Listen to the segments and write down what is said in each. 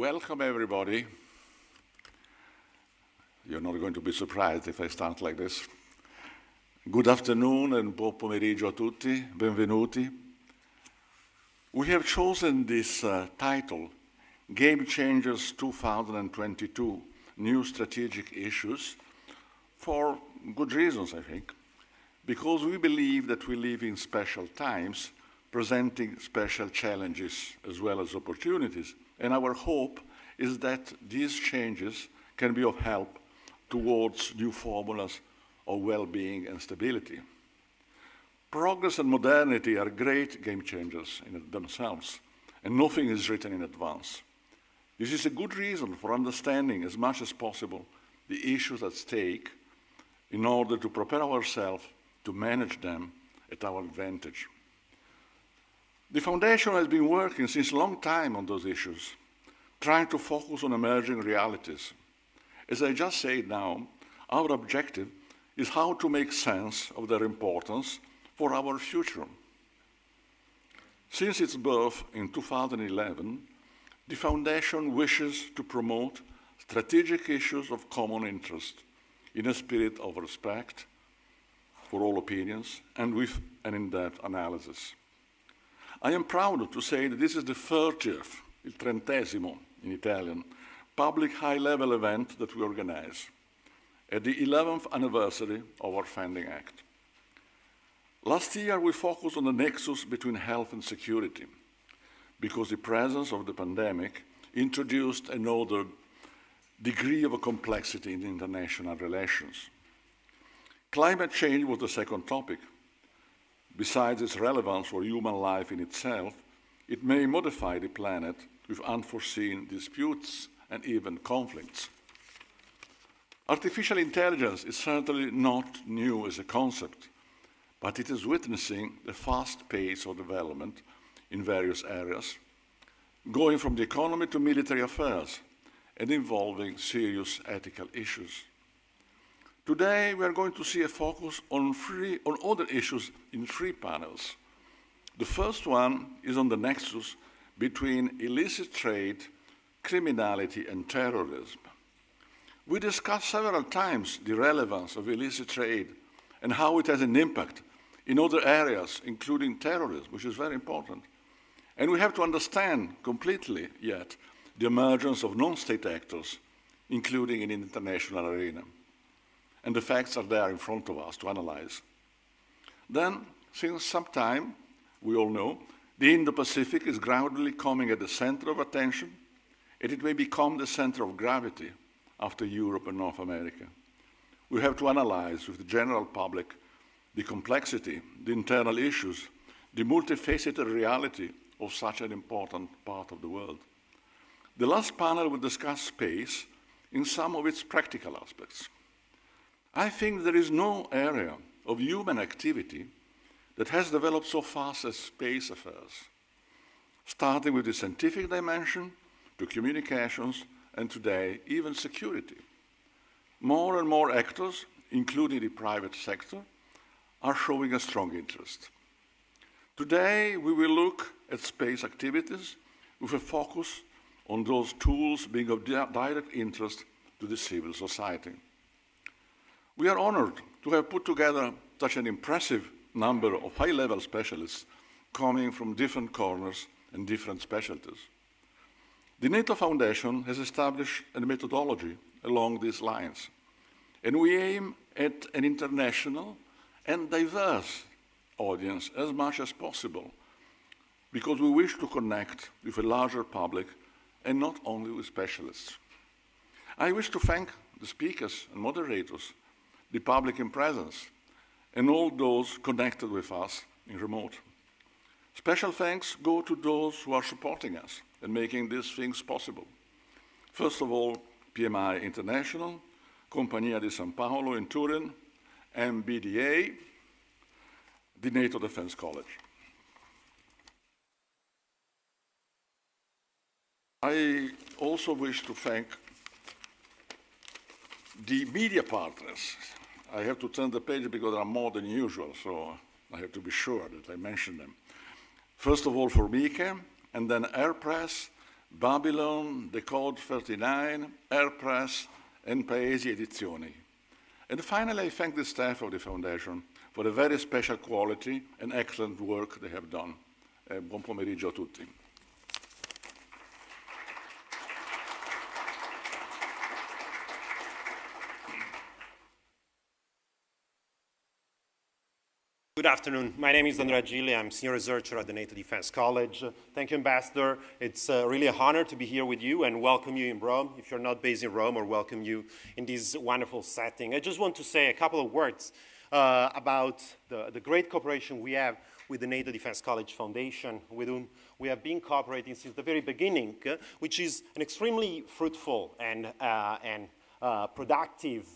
Welcome, everybody. You're not going to be surprised if I start like this. Good afternoon and buon pomeriggio a tutti. Benvenuti. We have chosen this title, Game Changers 2022, New Strategic Issues, for good reasons, I think. Because we believe that we live in special times, presenting special challenges as well as opportunities. And our hope is that these changes can be of help towards new formulas of well-being and stability. Progress and modernity are great game changers in themselves, and nothing is written in advance. This is a good reason for understanding as much as possible the issues at stake in order to prepare ourselves to manage them at our advantage. The Foundation has been working since a long time on those issues, trying to focus on emerging realities. As I just said now, our objective is how to make sense of their importance for our future. Since its birth in 2011, the Foundation wishes to promote strategic issues of common interest in a spirit of respect for all opinions and with an in-depth analysis. I am proud to say that this is the 30th, il 30° in Italian, public high-level event that we organize at the 11th anniversary of our founding act. Last year, we focused on the nexus between health and security because the presence of the pandemic introduced another degree of complexity in international relations. Climate change was the second topic. Besides its relevance for human life in itself, it may modify the planet with unforeseen disputes and even conflicts. Artificial intelligence is certainly not new as a concept, but it is witnessing the fast pace of development in various areas, going from the economy to military affairs and involving serious ethical issues. Today, we are going to see a focus on other issues in 3 panels. The first one is on the nexus between illicit trade, criminality, and terrorism. We discussed several times the relevance of illicit trade and how it has an impact in other areas, including terrorism, which is very important. And we have to understand completely yet the emergence of non-state actors, including in the international arena. And the facts are there in front of us to analyze. Then, since some time, we all know, the Indo-Pacific is gradually coming at the center of attention, and it may become the center of gravity after Europe and North America. We have to analyze with the general public the complexity, the internal issues, the multifaceted reality of such an important part of the world. The last panel will discuss space in some of its practical aspects. I think there is no area of human activity that has developed so fast as space affairs, starting with the scientific dimension to communications and today even security. More and more actors, including the private sector, are showing a strong interest. Today, we will look at space activities with a focus on those tools being of direct interest to the civil society. We are honored to have put together such an impressive number of high-level specialists coming from different corners and different specialties. The NATO Foundation has established a methodology along these lines, and we aim at an international and diverse audience as much as possible because we wish to connect with a larger public and not only with specialists. I wish to thank the speakers and moderators, the public in presence, and all those connected with us in remote. Special thanks go to those who are supporting us and making these things possible. First of all, PMI International, Compagnia di San Paolo in Turin, MBDA, the NATO Defense College. I also wish to thank the media partners. I have to turn the page because there are more than usual, so I have to be sure that I mention them. First of all, for Mike, and then Air Press, Babylon, Decode 39, Airpress, and Paesi Edizioni. And finally, I thank the staff of the Foundation for the very special quality and excellent work they have done. Buon pomeriggio a tutti. Good afternoon. My name is Andrea Gilli. I'm senior researcher at the NATO Defense College. Thank you, Ambassador. It's really an honor to be here with you and welcome you in Rome. If you're not based in Rome, or welcome you in this wonderful setting. I just want to say a couple of words about the great cooperation we have with the NATO Defense College Foundation, with whom we have been cooperating since the very beginning, which is an extremely fruitful and productive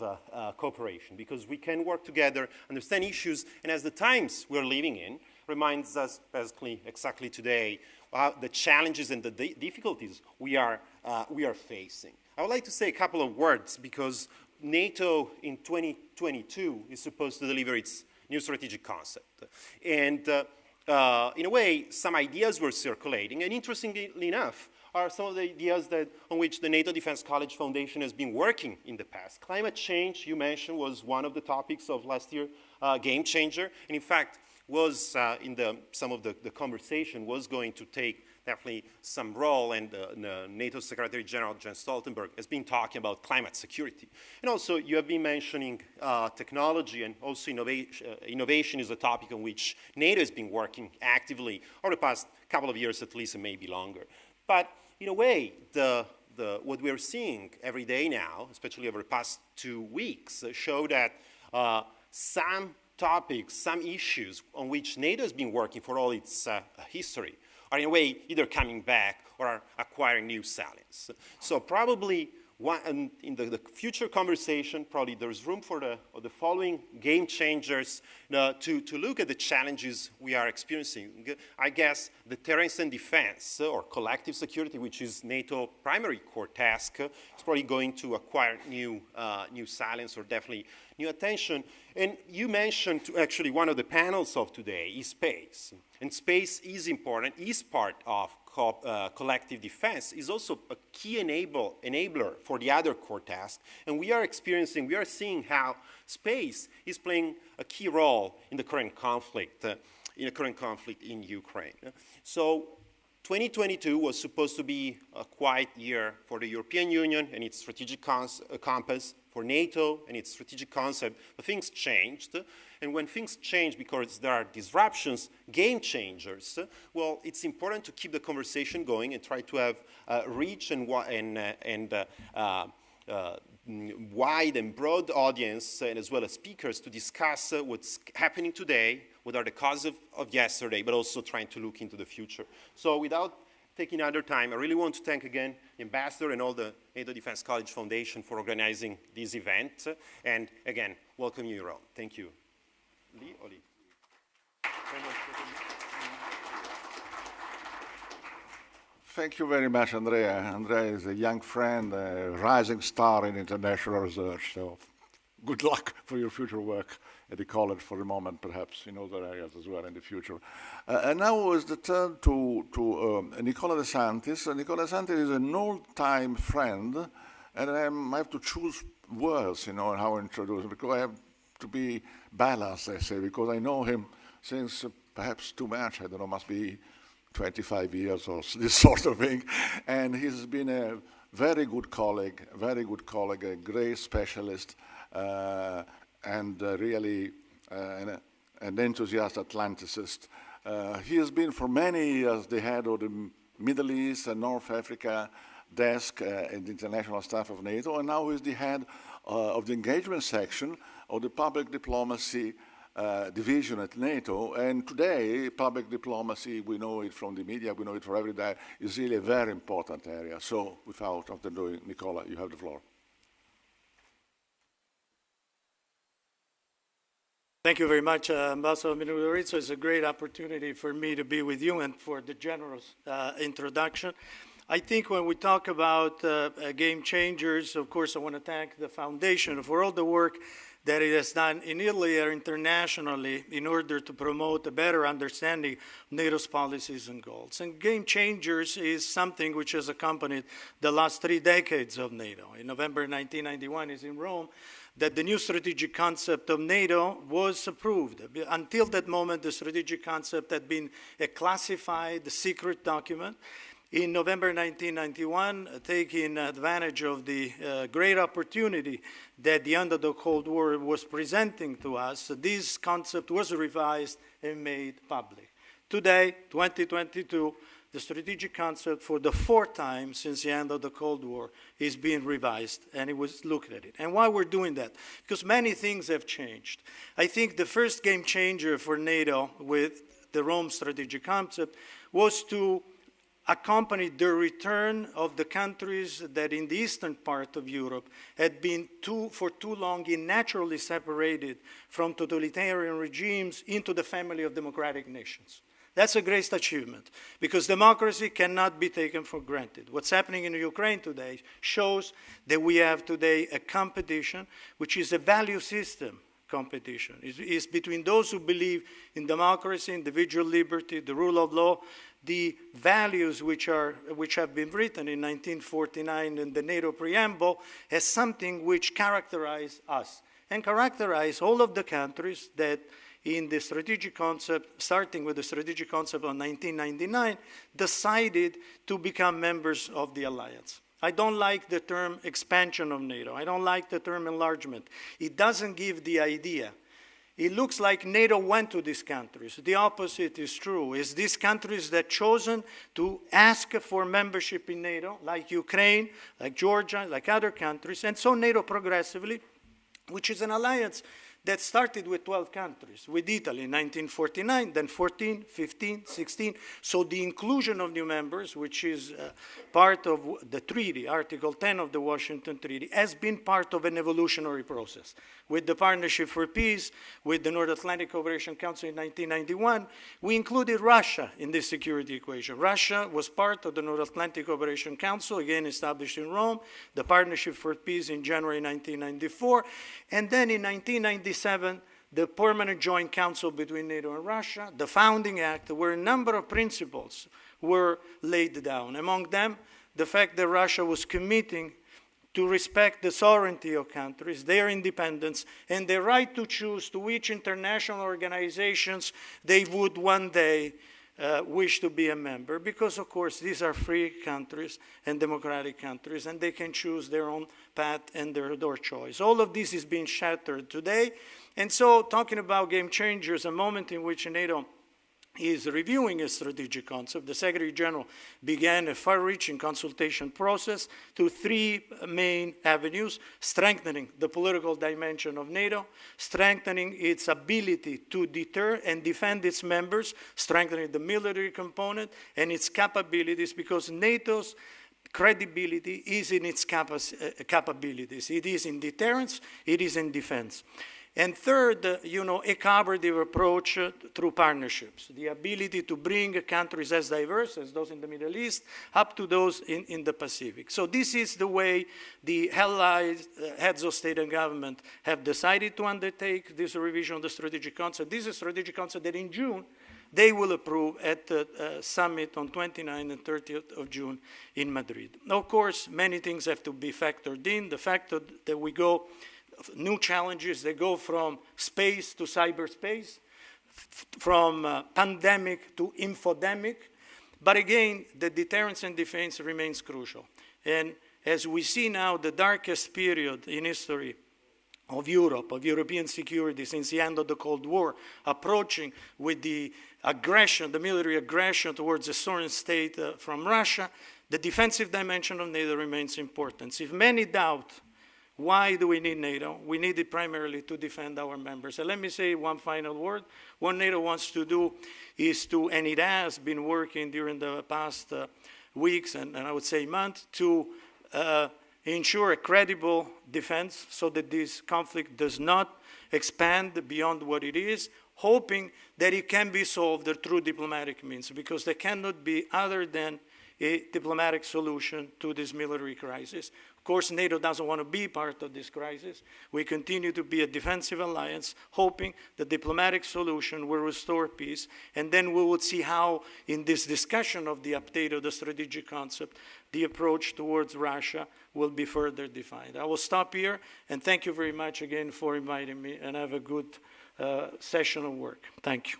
cooperation, because we can work together, understand issues, and as the times we're living in reminds us basically exactly today the challenges and the difficulties we are facing. I would like to say a couple of words, because NATO in 2022 is supposed to deliver its new strategic concept. And in a way, some ideas were circulating, and interestingly enough, are some of the ideas on which the NATO Defense College Foundation has been working in the past. Climate change, you mentioned, was one of the topics of last year, Game Changer, and in fact was some of the conversation was going to take definitely some role, and NATO Secretary General Jens Stoltenberg has been talking about climate security. And also you have been mentioning technology, and also innovation is a topic on which NATO has been working actively over the past couple of years at least, and maybe longer. But in a way, what we're seeing every day now, especially over the past 2 weeks, show that some topics, some issues on which NATO has been working for all its history are in a way either coming back or are acquiring new salience. So probably in the future conversation, probably there's room for the following game changers to look at the challenges we are experiencing. I guess the deterrence and defense, or collective security, which is NATO's primary core task, is probably going to acquire new salience, or definitely new attention. And you mentioned actually one of the panels of today is space. And space is important, is part of collective defense, is also a key enabler for the other core tasks. And we are seeing how space is playing a key role in the current conflict, in Ukraine. So 2022 was supposed to be a quiet year for the European Union and its strategic compass, for NATO and its strategic concept, but things changed. And when things change because there are disruptions, game changers, well, it's important to keep the conversation going and try to have reach and wide and broad audience, and as well as speakers, to discuss what's happening today, what are the causes of yesterday, but also trying to look into the future. So without taking other time, I really want to thank again the Ambassador and all the NATO Defense College Foundation for organizing this event. And again, welcome you in Rome. Thank you. Lee or Lee? Thank you very much, Andrea. Andrea is a young friend, a rising star in international research. So good luck for your future work at the college for the moment, perhaps in other areas as well in the future. And now is the turn to Nicola De Santis. Nicola De Santis is an old-time friend, and I have to choose words, how to introduce him, because I have to be balanced, I say, because I know him since perhaps too much, I don't know, must be 25 years or this sort of thing. And he's been a very good colleague, a great specialist, and really an enthusiast Atlanticist. He has been for many years the head of the Middle East and North Africa desk in the international staff of NATO, and now he's the head of the engagement section of the public diplomacy division at NATO. And today, public diplomacy, we know it from the media, we know it from every day, is really a very important area. So without further ado, Nicola, you have the floor. Thank you very much, Ambassador Minurizzo. It's a great opportunity for me to be with you and for the generous introduction. I think when we talk about game changers, of course, I want to thank the foundation for all the work that it has done in Italy or internationally in order to promote a better understanding of NATO's policies and goals. And game changers is something which has accompanied the last 3 decades of NATO. In November 1991 is in Rome that the new strategic concept of NATO was approved. Until that moment, the strategic concept had been a classified secret document. In November 1991, taking advantage of the great opportunity that the end of the Cold War was presenting to us, this concept was revised and made public. Today, 2022, the strategic concept for the 4th time since the end of the Cold War is being revised, and it was looked at it. And why we're doing that? Because many things have changed. I think the first game changer for NATO with the Rome strategic concept was to accompany the return of the countries that in the eastern part of Europe had been for too long naturally separated from totalitarian regimes into the family of democratic nations. That's a great achievement, because democracy cannot be taken for granted. What's happening in Ukraine today shows that we have today a competition which is a value system competition. It's between those who believe in democracy, individual liberty, the rule of law, the values which have been written in 1949 in the NATO preamble as something which characterize us and characterize all of the countries that in the strategic concept, starting with the strategic concept of 1999, decided to become members of the alliance. I don't like the term expansion of NATO. I don't like the term enlargement. It doesn't give the idea. It looks like NATO went to these countries. The opposite is true. It's these countries that chosen to ask for membership in NATO, like Ukraine, like Georgia, like other countries. And so NATO progressively, which is an alliance that started with 12 countries, with Italy in 1949, then 14, 15, 16. So the inclusion of new members, which is part of the treaty, Article 10 of the Washington Treaty, has been part of an evolutionary process. With the Partnership for Peace, with the North Atlantic Cooperation Council in 1991, we included Russia in this security equation. Russia was part of the North Atlantic Cooperation Council, again established in Rome, the Partnership for Peace in January 1994, and then in 1997, the Permanent Joint Council between NATO and Russia, the Founding Act, where a number of principles were laid down. Among them, the fact that Russia was committing to respect the sovereignty of countries, their independence, and the right to choose to which international organizations they would one day wish to be a member, because of course these are free countries and democratic countries, and they can choose their own path and their choice. All of this is being shattered today, and so talking about game changers, a moment in which NATO is reviewing a strategic concept, the Secretary General began a far-reaching consultation process to 3 main avenues: strengthening the political dimension of NATO, strengthening its ability to deter and defend its members, strengthening the military component and its capabilities, because NATO's credibility is in its capabilities. It is in deterrence, it is in defense. And third, a collaborative approach through partnerships, the ability to bring countries as diverse as those in the Middle East up to those in the Pacific. So this is the way the allies, heads of state and government have decided to undertake this revision of the strategic concept. This is a strategic concept that in June they will approve at the summit on 29th and 30th of June in Madrid. Of course, many things have to be factored in. The fact that we go new challenges, they go from space to cyberspace, from pandemic to infodemic. But again, the deterrence and defense remains crucial. And as we see now, the darkest period in history of Europe, of European security since the end of the Cold War, approaching with the aggression, the military aggression towards a sovereign state from Russia, the defensive dimension of NATO remains important. If many doubt why do we need NATO? We need it primarily to defend our members. And let me say one final word. What NATO wants to do is to, and it has been working during the past weeks and I would say months, to ensure a credible defense so that this conflict does not expand beyond what it is, hoping that it can be solved through diplomatic means, because there cannot be other than a diplomatic solution to this military crisis. Of Of course, NATO doesn't want to be part of this crisis. We continue to be a defensive alliance, hoping the diplomatic solution will restore peace, and then we will see how, in this discussion of the update of the strategic concept, the approach towards Russia will be further defined. I will stop here, and thank you very much again for inviting me, and have a good session of work. Thank you.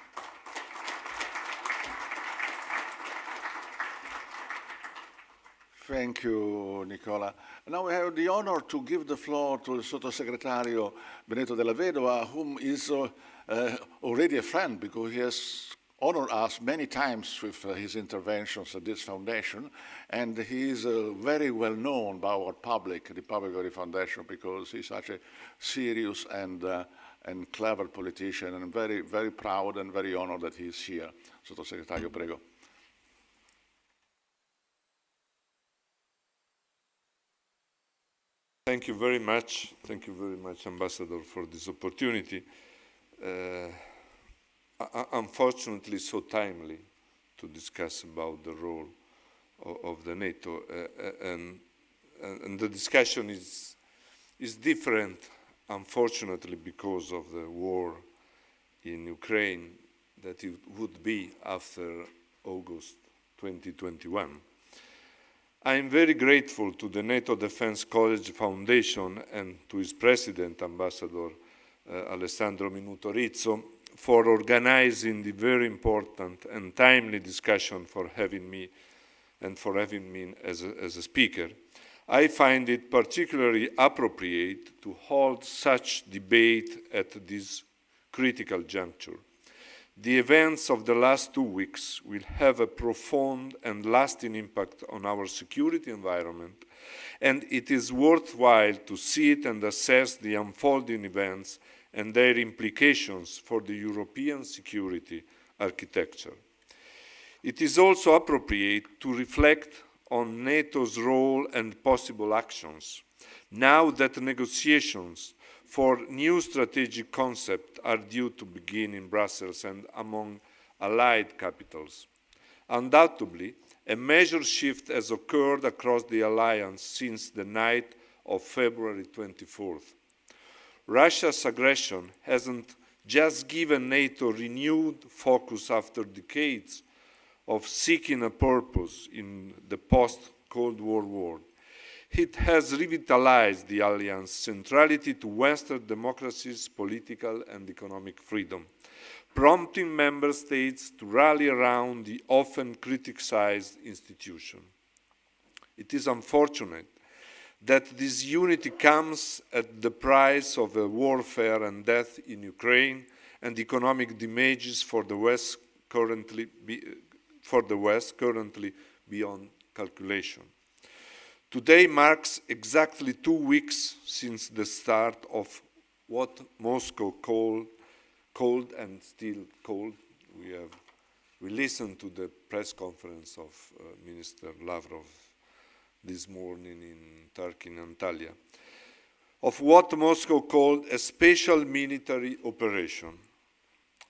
Thank you, Nicola. Now we have the honor to give the floor to the Sottosegretario Benedetto Della Vedova, whom is already a friend because he has honored us many times with his interventions at this foundation, and he is very well known by our public, the public of the foundation, because he's such a serious and clever politician, and I'm very, very proud and very honored that he's here. Sottosegretario, prego. Thank you very much, Ambassador, for this opportunity. Unfortunately, so timely to discuss about the role of the NATO, and the discussion is different, unfortunately, because of the war in Ukraine that it would be after August 2021. I am very grateful to the NATO Defense College Foundation and to its president, Ambassador Alessandro Minuto Rizzo, for organizing the very important and timely discussion for having me as a speaker. I find it particularly appropriate to hold such debate at this critical juncture. The events of the last 2 weeks will have a profound and lasting impact on our security environment, and it is worthwhile to sit and assess the unfolding events and their implications for the European security architecture. It is also appropriate to reflect on NATO's role and possible actions, now that negotiations for new strategic concepts are due to begin in Brussels and among allied capitals. Undoubtedly, a major shift has occurred across the alliance since the night of February 24th. Russia's aggression hasn't just given NATO renewed focus after decades of seeking a purpose in the post-Cold War world. It has revitalized the alliance's centrality to Western democracies, political and economic freedom, prompting member states to rally around the often criticized institution. It is unfortunate that this unity comes at the price of a warfare and death in Ukraine and economic damages for the West currently beyond calculation. Today marks exactly 2 weeks since the start of what Moscow called and still called. We listened to the press conference of Minister Lavrov this morning in Turkey, in Antalya, of what Moscow called a special military operation.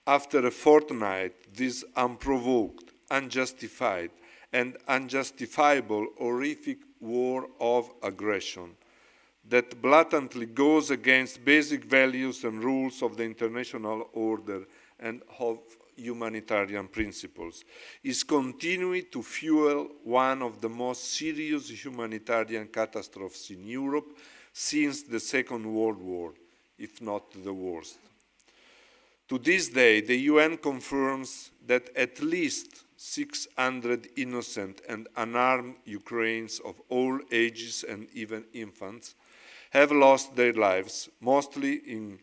After a fortnight, this unprovoked, unjustified, and unjustifiable horrific war of aggression that blatantly goes against basic values and rules of the international order and of humanitarian principles, is continuing to fuel one of the most serious humanitarian catastrophes in Europe since the Second World War, if not the worst. To this day, the UN confirms that at least 600 innocent and unarmed Ukrainians of all ages and even infants have lost their lives, mostly in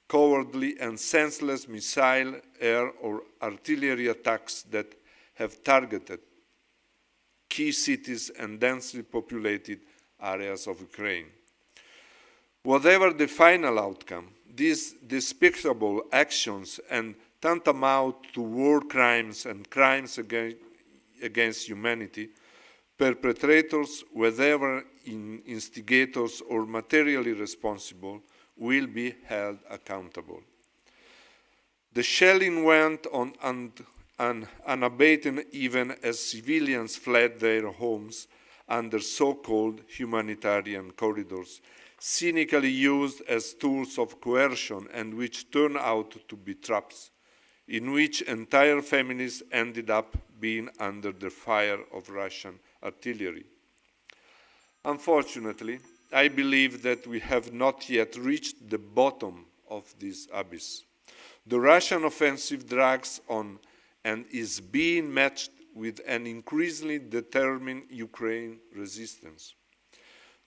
cowardly and senseless missile, air or artillery attacks that have targeted key cities and densely populated areas of Ukraine. Whatever the final outcome, these despicable actions and tantamount to war crimes and crimes against humanity, perpetrators, whether instigators or materially responsible, will be held accountable. The shelling went on unabated even as civilians fled their homes under so-called humanitarian corridors, cynically used as tools of coercion and which turn out to be traps, in which entire families ended up being under the fire of Russian artillery. Unfortunately, I believe that we have not yet reached the bottom of this abyss. The Russian offensive drags on and is being matched with an increasingly determined Ukraine resistance.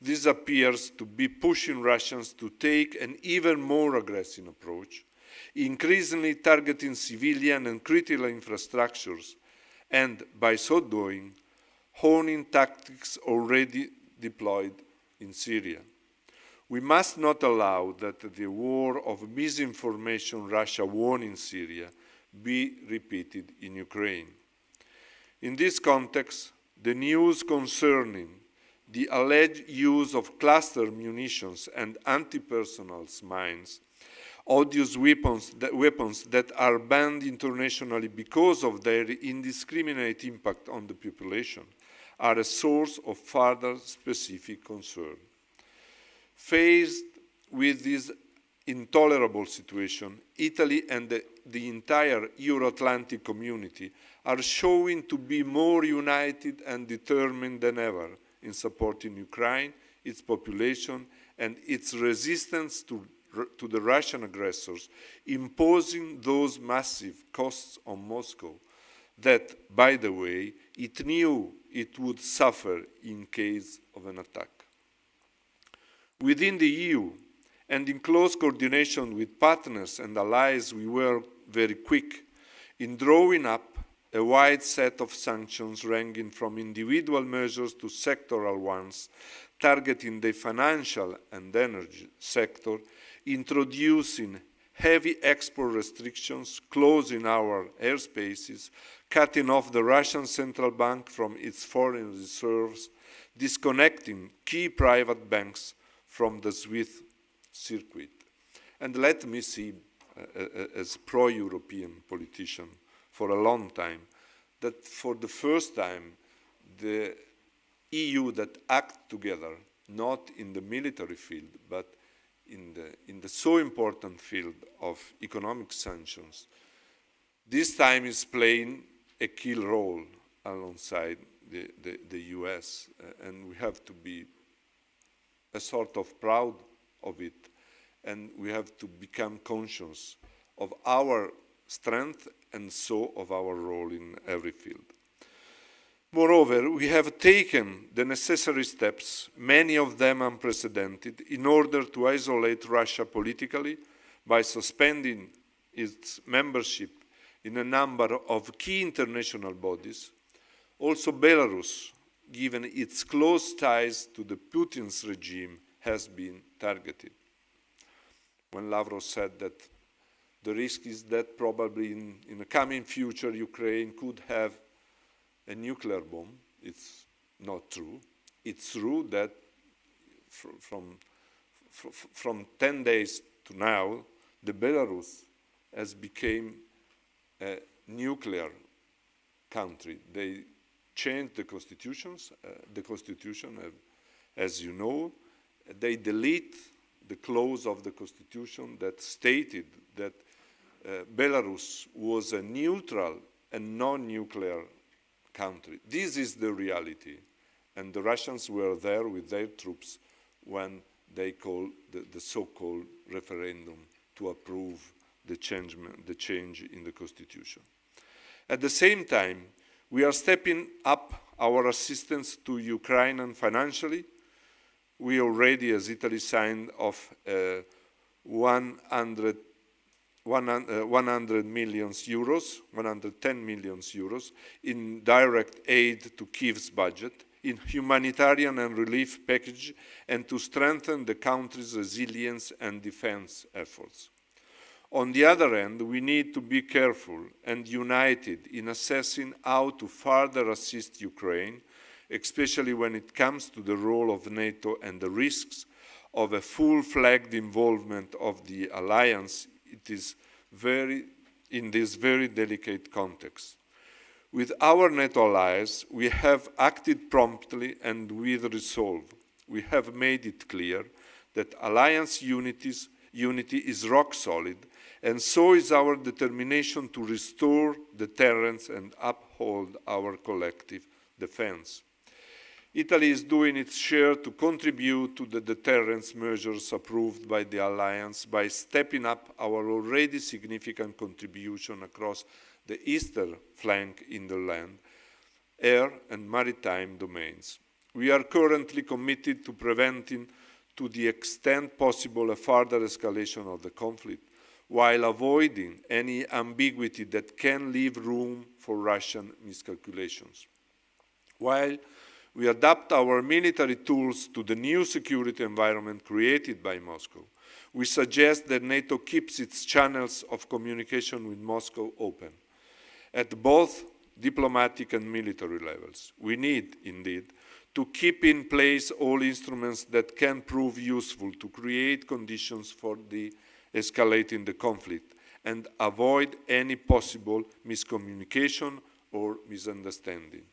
This appears to be pushing Russians to take an even more aggressive approach, increasingly targeting civilian and critical infrastructures, and by so doing, honing tactics already deployed in Syria. We must not allow that the war of misinformation Russia won in Syria be repeated in Ukraine. In this context, the news concerning the alleged use of cluster munitions and anti-personnel mines, odious weapons that are banned internationally because of their indiscriminate impact on the population, are a source of further specific concern. Faced with this intolerable situation, Italy and the entire Euro-Atlantic community are showing to be more united and determined than ever in supporting Ukraine, its population, and its resistance to the Russian aggressors, imposing those massive costs on Moscow that, by the way, it knew it would suffer in case of an attack. Within the EU, and in close coordination with partners and allies, we were very quick in drawing up a wide set of sanctions ranging from individual measures to sectoral ones, targeting the financial and energy sector, introducing heavy export restrictions, closing our airspaces, cutting off the Russian central bank from its foreign reserves, disconnecting key private banks from the SWIFT circuit. And let me see, as pro-European politician for a long time, that for the first time, the EU that act together, not in the military field, but in the so important field of economic sanctions, this time is playing a key role alongside the US, and we have to be a sort of proud of it, and we have to become conscious of our strength and so of our role in every field. Moreover, we have taken the necessary steps, many of them unprecedented, in order to isolate Russia politically by suspending its membership in a number of key international bodies. Also Belarus, given its close ties to the Putin's regime, has been targeted. When Lavrov said that the risk is that probably in the coming future Ukraine could have a nuclear bomb, it's not true. It's true that from 10 days to now, the Belarus has become a nuclear country. They changed the constitution, as you know. They delete the clause of the constitution that stated that Belarus was a neutral and non-nuclear country. This is the reality, and the Russians were there with their troops when they called the so-called referendum to approve the change in the constitution. At the same time, we are stepping up our assistance to Ukraine financially. We already, as Italy, signed off 100 million euros, 110 million euros in direct aid to Kyiv's budget, in humanitarian and relief package, and to strengthen the country's resilience and defense efforts. On the other hand, we need to be careful and united in assessing how to further assist Ukraine, especially when it comes to the role of NATO and the risks of a full-fledged involvement of the alliance. It is in this very delicate context. With our NATO allies, we have acted promptly and with resolve. We have made it clear that alliance unity is rock solid, and so is our determination to restore deterrence and uphold our collective defense. Italy is doing its share to contribute to the deterrence measures approved by the alliance by stepping up our already significant contribution across the eastern flank in the land, air and maritime domains. We are currently committed to preventing, to the extent possible, a further escalation of the conflict, while avoiding any ambiguity that can leave room for Russian miscalculations. While we adapt our military tools to the new security environment created by Moscow, we suggest that NATO keeps its channels of communication with Moscow open, at both diplomatic and military levels. We need, indeed, to keep in place all instruments that can prove useful to create conditions for de-escalating the conflict and avoid any possible miscommunication or misunderstanding.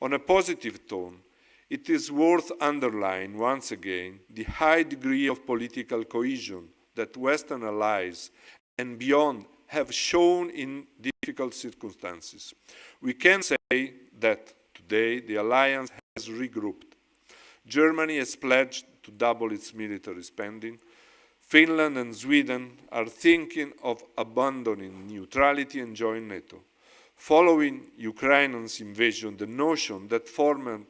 On a positive tone, it is worth underlining once again the high degree of political cohesion that Western allies and beyond have shown in difficult circumstances. We can say that today the alliance has regrouped. Germany has pledged to double its military spending. Finland and Sweden are thinking of abandoning neutrality and join NATO. Following Ukraine's invasion, the notion that former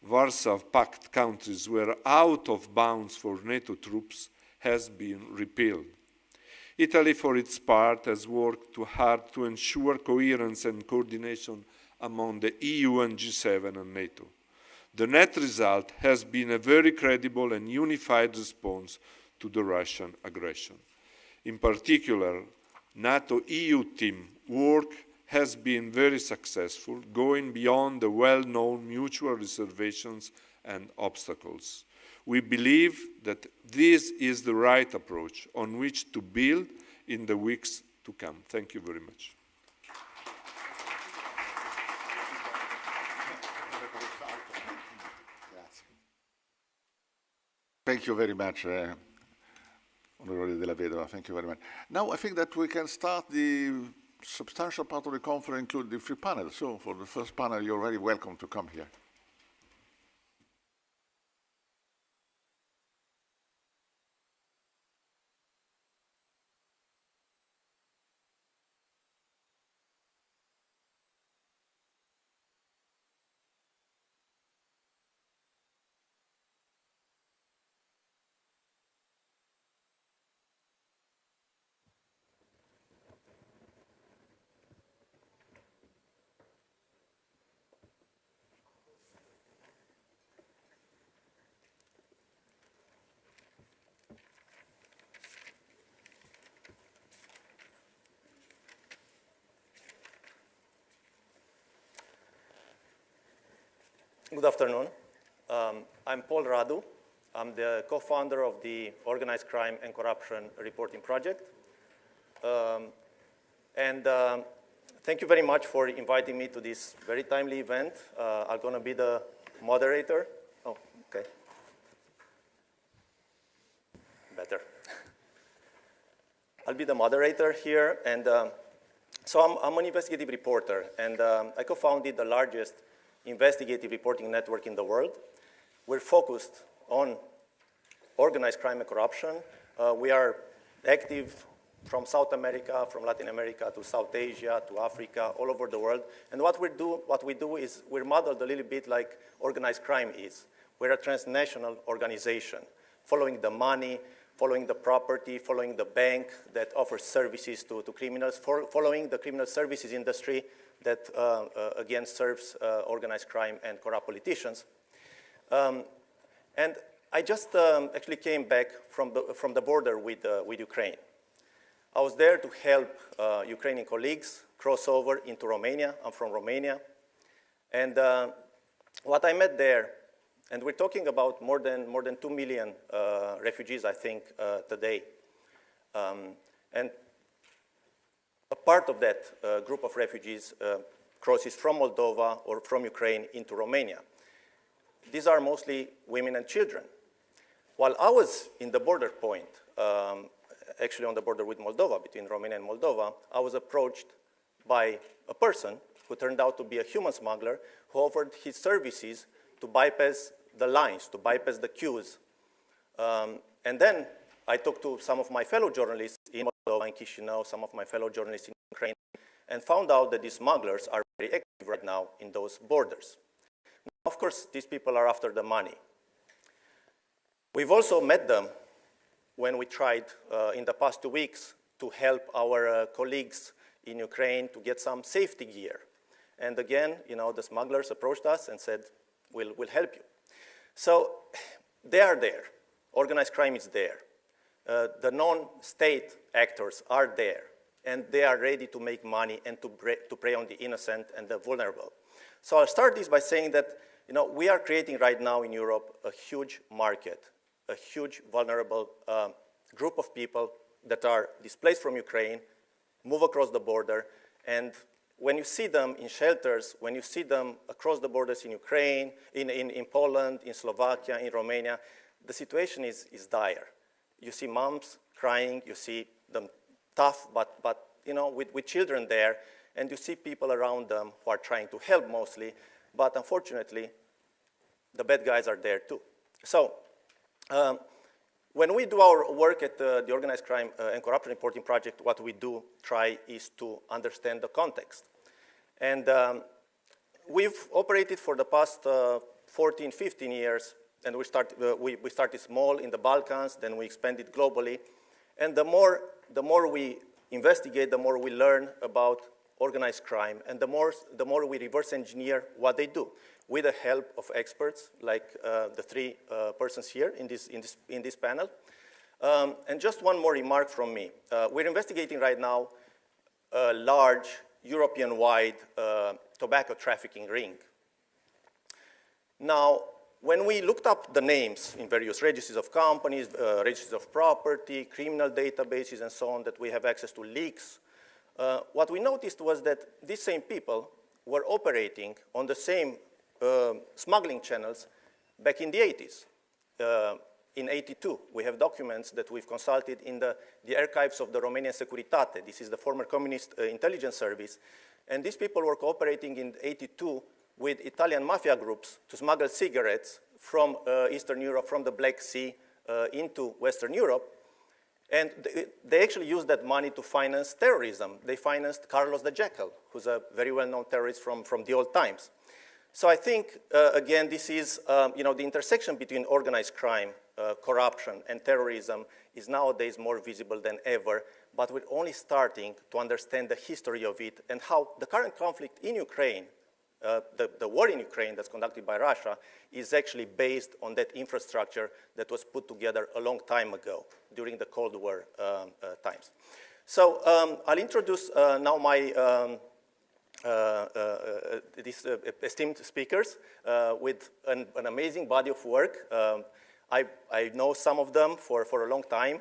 Warsaw Pact countries were out of bounds for NATO troops has been repealed. Italy, for its part, has worked too hard to ensure coherence and coordination among the EU and G7 and NATO. The net result has been a very credible and unified response to the Russian aggression. In particular, NATO-EU team work has been very successful, going beyond the well-known mutual reservations and obstacles. We believe that this is the right approach on which to build in the weeks to come. Thank you very much. Thank you very much, Onorevole Della Vedova. Thank you very much. Now I think that we can start the substantial part of the conference, including the free panel. So for the first panel, you're very welcome to come here. Good afternoon. I'm Paul Radu. I'm the co-founder of the Organized Crime and Corruption Reporting Project. Thank you very much for inviting me to this very timely event. I'm going to be the moderator. Oh, okay. Better. I'll be the moderator here. And so I'm an investigative reporter, and I co-founded the largest investigative reporting network in the world. We're focused on organized crime and corruption. We are active from South America, from Latin America to South Asia to Africa, all over the world. And what we do is we're modeled a little bit like organized crime is. We're a transnational organization, following the money, following the property, following the bank that offers services to criminals, following the criminal services industry that, again, serves organized crime and corrupt politicians. And I just actually came back from the border with Ukraine. I was there to help Ukrainian colleagues cross over into Romania. I'm from Romania. And what I met there, and we're talking about more than 2 million refugees, I think, today. And a part of that group of refugees crosses from Moldova or from Ukraine into Romania. These are mostly women and children. While I was in the border point, actually on the border with Moldova, between Romania and Moldova, I was approached by a person who turned out to be a human smuggler who offered his services to bypass the lines, to bypass the queues. And then I talked to some of my fellow journalists in Moldova and Chisinau, some of my fellow journalists in Ukraine, and found out that these smugglers are very active right now in those borders. Now, of course, these people are after the money. We've also met them when we tried in the past 2 weeks to help our colleagues in Ukraine to get some safety gear. And again, you know, the smugglers approached us and said, we'll help you. So they are there. Organized crime is there. The non-state actors are there. And they are ready to make money and to prey on the innocent and the vulnerable. So I'll start this by saying that, you know, we are creating right now in Europe a huge market, a huge vulnerable group of people that are displaced from Ukraine, move across the border, and when you see them in shelters, when you see them across the borders in Ukraine, in Poland, in Slovakia, in Romania, the situation is dire. You see moms crying, you see them tough, but you know, with children there, and you see people around them who are trying to help mostly, but unfortunately, the bad guys are there too. So, when we do our work at the Organized Crime and Corruption Reporting Project, what we do try is to understand the context. And we've operated for the past 14, 15 years, and we started small in the Balkans, then we expanded globally. And the more we investigate, the more we learn about organized crime, and the more we reverse engineer what they do, with the help of experts like the three persons here in this panel. And just one more remark from me. We're investigating right now a large European-wide tobacco trafficking ring. Now, when we looked up the names in various registers of companies, registers of property, criminal databases, and so on, that we have access to leaks, what we noticed was that these same people were operating on the same smuggling channels back in the 80s. In 82, we have documents that we've consulted in the archives of the Romanian Securitate. This is the former communist intelligence service. And these people were cooperating in 82 with Italian mafia groups to smuggle cigarettes from Eastern Europe, from the Black Sea into Western Europe. And they actually used that money to finance terrorism. They financed Carlos the Jackal, who's a very well-known terrorist from the old times. So I think, again, this is, you know, the intersection between organized crime, corruption, and terrorism is nowadays more visible than ever, but we're only starting to understand the history of it and how the current conflict in Ukraine, the war in Ukraine that's conducted by Russia, is actually based on that infrastructure that was put together a long time ago during the Cold War times. So I'll introduce now my these esteemed speakers with an amazing body of work. I know some of them for a long time.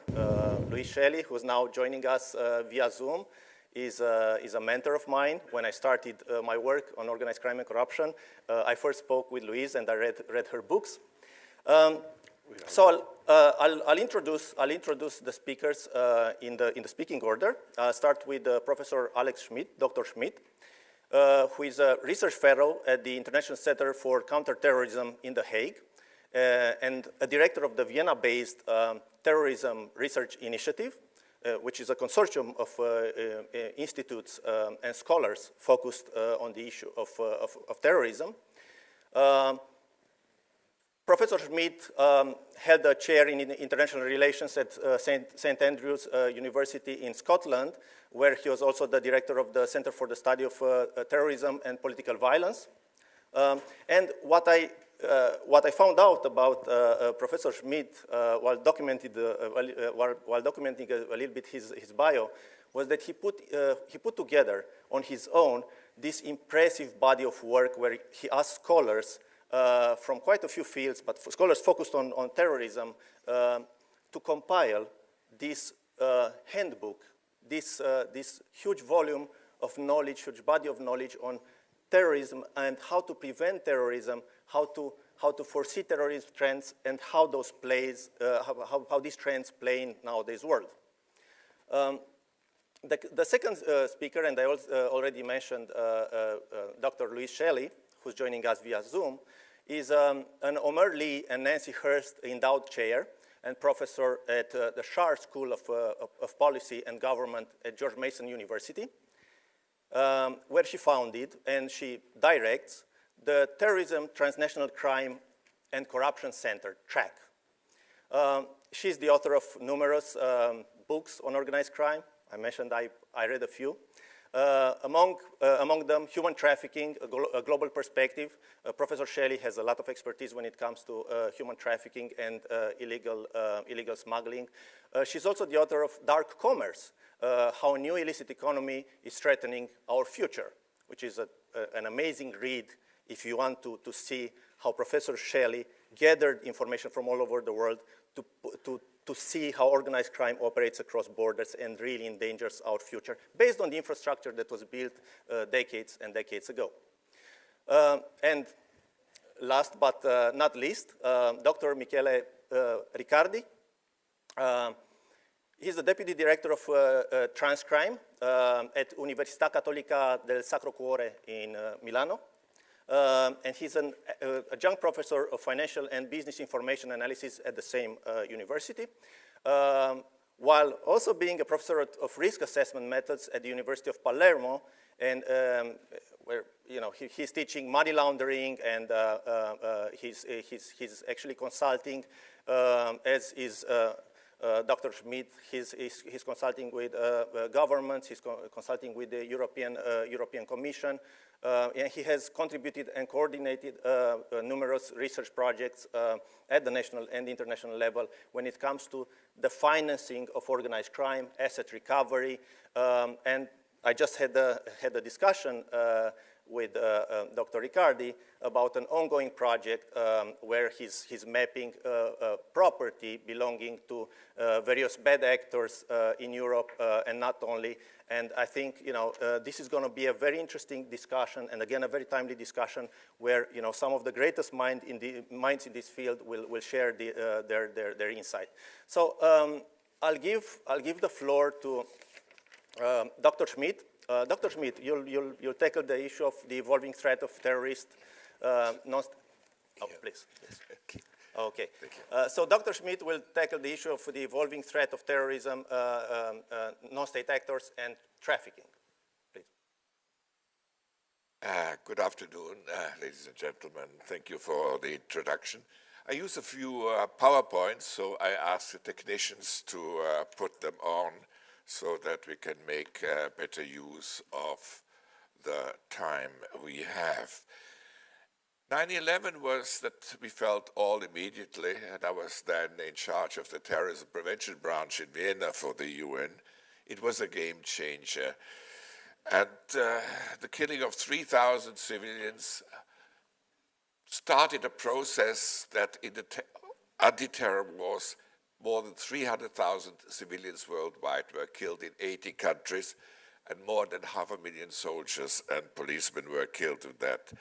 Luis Shelley, who's now joining us via Zoom, is a mentor of mine. When I started my work on organized crime and corruption, I first spoke with Luis and I read her books. So I'll introduce the speakers in the speaking order. I'll start with Professor Alex Schmidt, Dr. Schmidt, who is a research fellow at the International Center for Counterterrorism in The Hague, and a director of the Vienna-based Terrorism Research Initiative, which is a consortium of institutes and scholars focused on the issue of terrorism. Professor Schmidt held a chair in international relations at St. Andrews University in Scotland, where he was also the director of the Center for the Study of Terrorism and Political Violence. And what I found out about Professor Schmidt while documenting a little bit his bio was that he put together on his own this impressive body of work where he asked scholars from quite a few fields, but scholars focused on terrorism, to compile this handbook, this huge volume of knowledge, huge body of knowledge on terrorism and how to prevent terrorism, how to foresee terrorism trends, and how those how these trends play in nowadays world. The second speaker, and I also, already mentioned Dr. Louise Shelley, who's joining us via Zoom, is an Omer Lee and Nancy Hurst endowed chair and professor at the Schar School of Policy and Government at George Mason University, where she founded and she directs the Terrorism, Transnational Crime, and Corruption Center, TRAC. She's the author of numerous books on organized crime. I mentioned I read a few. Among them, Human Trafficking, a Global Perspective. Professor Shelley has a lot of expertise when it comes to human trafficking and illegal smuggling. She's also the author of Dark Commerce, How a New Illicit Economy is Threatening Our Future, which is an amazing read if you want to see how Professor Shelley gathered information from all over the world to see how organized crime operates across borders and really endangers our future based on the infrastructure that was built decades and decades ago. And last but not least, Dr. Michele Riccardi. He's the Deputy Director of Transcrime at Università Cattolica del Sacro Cuore in Milano. And he's an adjunct professor of financial and business information analysis at the same university, while also being a professor of risk assessment methods at the University of Palermo, and where he's teaching money laundering, and he's actually consulting, as is Dr. Schmidt. He's consulting with governments. He's consulting with the European Commission. And he has contributed and coordinated numerous research projects at the national and international level when it comes to the financing of organized crime, asset recovery, and I just had a discussion with Dr. Riccardi about an ongoing project where he's mapping property belonging to various bad actors in Europe and not only. And I think this is going to be a very interesting discussion, and again a very timely discussion where some of the greatest minds in this field will share their insight. So I'll give the floor to Dr. Schmidt. Dr. Schmidt, you'll tackle the issue of the evolving threat of terrorist please. Yes. Okay. So Dr. Schmidt will tackle the issue of the evolving threat of terrorism, non-state actors, and trafficking. Please. Good afternoon, ladies and gentlemen. Thank you for the introduction. I use a few PowerPoints, so I ask the technicians to put them on so that we can make better use of the time we have. 9/11 was that we felt all immediately, and I was then in charge of the terrorism prevention branch in Vienna for the UN. It was a game changer. And the killing of 3,000 civilians started a process that in the anti-terror wars, more than 300,000 civilians worldwide were killed in 80 countries, and more than 500,000 soldiers and policemen were killed in that.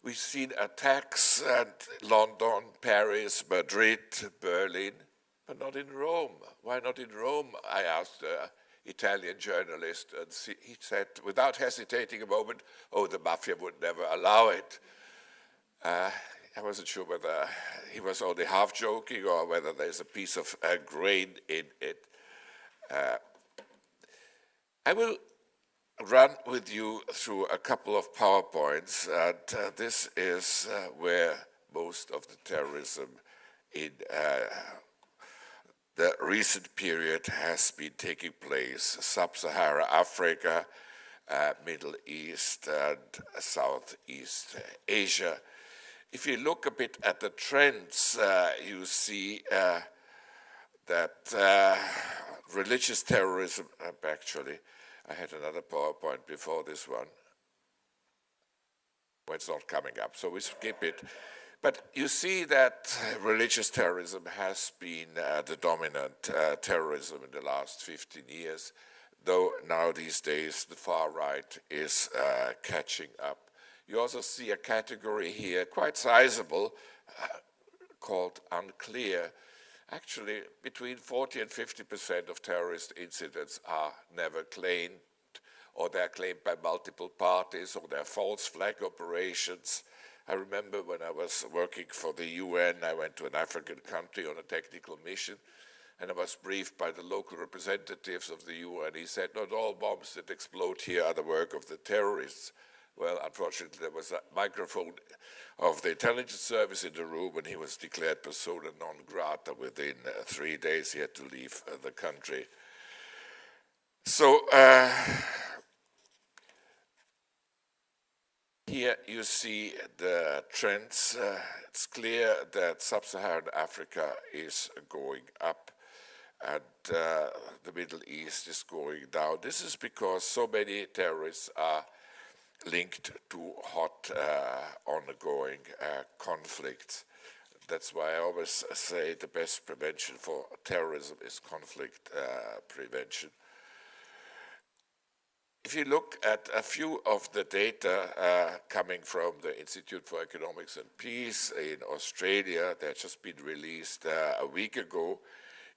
We've seen attacks at London, Paris, Madrid, Berlin, but not in Rome. Why not in Rome? I asked an Italian journalist, and he said, without hesitating a moment, oh, the mafia would never allow it. I wasn't sure whether he was only half joking or whether there's a piece of grain in it. I will run with you through a couple of PowerPoints, and this is where most of the terrorism in the recent period has been taking place. Sub-Saharan Africa, Middle East, and Southeast Asia. If you look a bit at the trends, you see that religious terrorism, actually, I had another PowerPoint before this one. Well, it's not coming up, so we skip it. But you see that religious terrorism has been the dominant terrorism in the last 15 years, though now these days the far right is catching up You also see a category here, quite sizable, called unclear. Actually, between 40 and 50% of terrorist incidents are never claimed, or they're claimed by multiple parties, or they're false flag operations. I remember when I was working for the UN, I went to an African country on a technical mission, and I was briefed by the local representatives of the UN. He said, not all bombs that explode here are the work of the terrorists. Well, unfortunately, there was a microphone of the intelligence service in the room, and he was declared persona non grata. Within 3 days, he had to leave the country. So here you see the trends. It's clear that sub-Saharan Africa is going up, and the Middle East is going down. This is because so many terrorists are linked to hot, ongoing conflicts. That's why I always say the best prevention for terrorism is conflict prevention. If you look at a few of the data coming from the Institute for Economics and Peace in Australia, that just been released a week ago,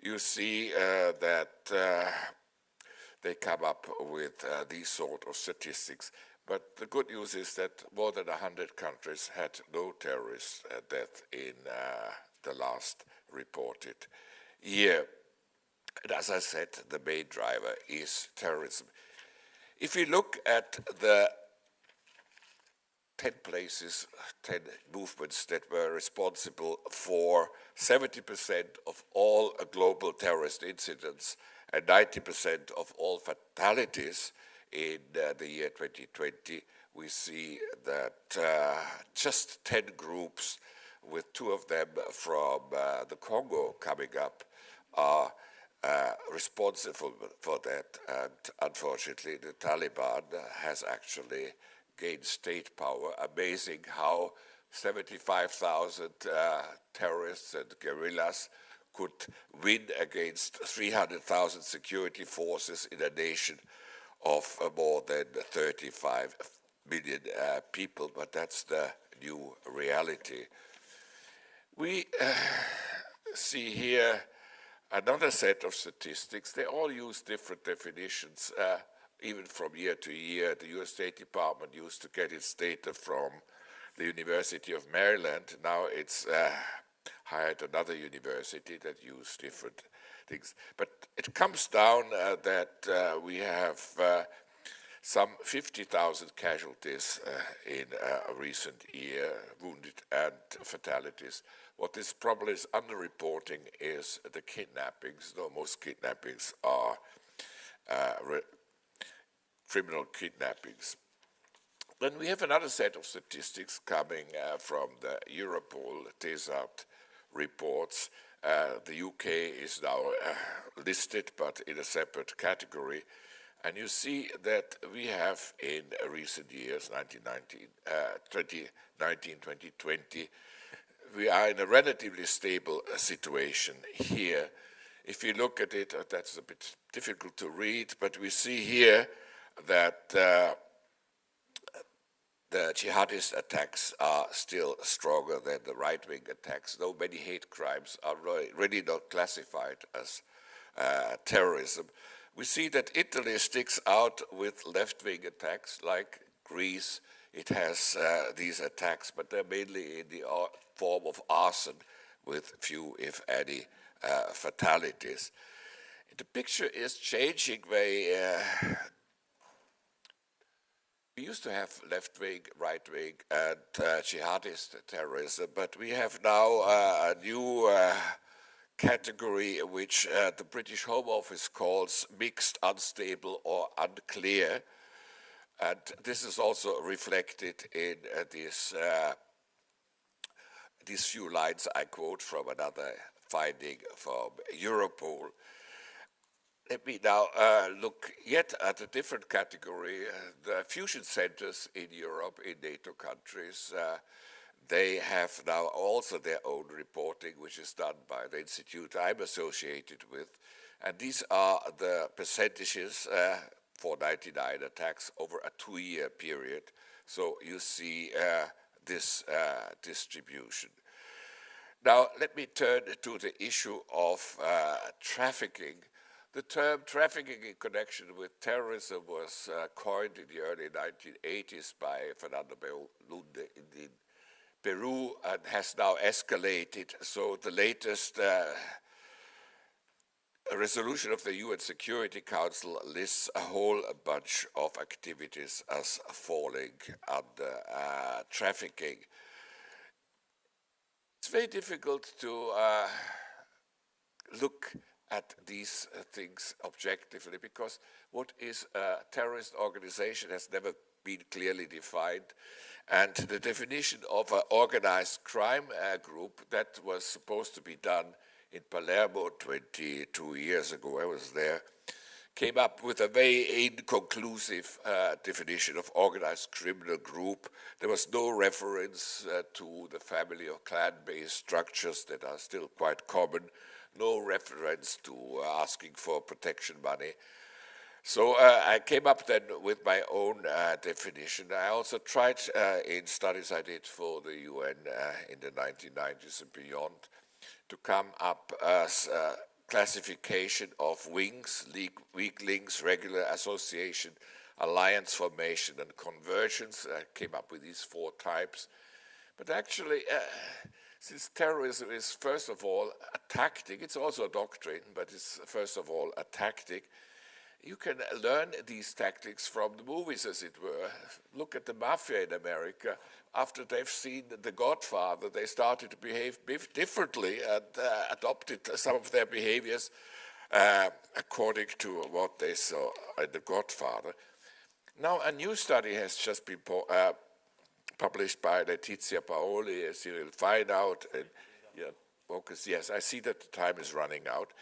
you see that they come up with these sort of statistics. But the good news is that more than 100 countries had no terrorist death in the last reported year. And as I said, the main driver is terrorism. If you look at the 10 places, 10 movements that were responsible for 70% of all global terrorist incidents and 90% of all fatalities in the year 2020, we see that just 10 groups, with 2 of them from the Congo coming up, are responsible for that. And unfortunately, the Taliban has actually gained state power. Amazing how 75,000 terrorists and guerrillas could win against 300,000 security forces in a nation of more than 35 million people, but that's the new reality. We see here another set of statistics. They all use different definitions, even from year to year. The US State Department used to get its data from the University of Maryland. Now it's hired another university that use different things. But it comes down that we have some 50,000 casualties in a recent year, wounded and fatalities. What this probably is underreporting is the kidnappings, though most kidnappings are criminal kidnappings. Then we have another set of statistics coming from the Europol TESAT reports. The UK is now listed, but in a separate category. And you see that we have in recent years, 2019, 2020, we are in a relatively stable situation here. If you look at it, that's a bit difficult to read, but we see here that the jihadist attacks are still stronger than the right-wing attacks, though many hate crimes are really not classified as terrorism. We see that Italy sticks out with left-wing attacks, like Greece. It has these attacks, but they're mainly in the form of arson, with few, if any, fatalities. The picture is changing very. We used to have left-wing, right-wing, and jihadist terrorism, but we have now a new category which the British Home Office calls mixed, unstable, or unclear. And this is also reflected in these few lines I quote from another finding from Europol. Let me now look yet at a different category. The fusion centers in Europe, in NATO countries, they have now also their own reporting, which is done by the institute I'm associated with. And these are the percentages for 99 attacks over a 2-year period. So you see this distribution. Now, let me turn to the issue of trafficking. The term trafficking in connection with terrorism was coined in the early 1980s by Fernando Lunde in Peru and has now escalated. So the latest resolution of the UN Security Council lists a whole bunch of activities as falling under trafficking. It's very difficult to look at these things objectively because what is a terrorist organization has never been clearly defined. And the definition of an organized crime group that was supposed to be done in Palermo 22 years ago, I was there, came up with a very inconclusive definition of organized criminal group. There was no reference to the family or clan-based structures that are still quite common, no reference to asking for protection money. So I came up then with my own definition. I also tried in studies I did for the UN in the 1990s and beyond to come up as a classification of wings, weak links, regular association, alliance formation, and convergence. I came up with these 4 types. But actually, since terrorism is first of all a tactic, it's also a doctrine, but it's first of all a tactic, you can learn these tactics from the movies, as it were. Look at the mafia in America. After they've seen The Godfather, they started to behave differently and adopted some of their behaviors according to what they saw in The Godfather. Now, a new study has just been published by Letizia Paoli, Cyril Feidaut, and focus. Yes, I see that the time is running out.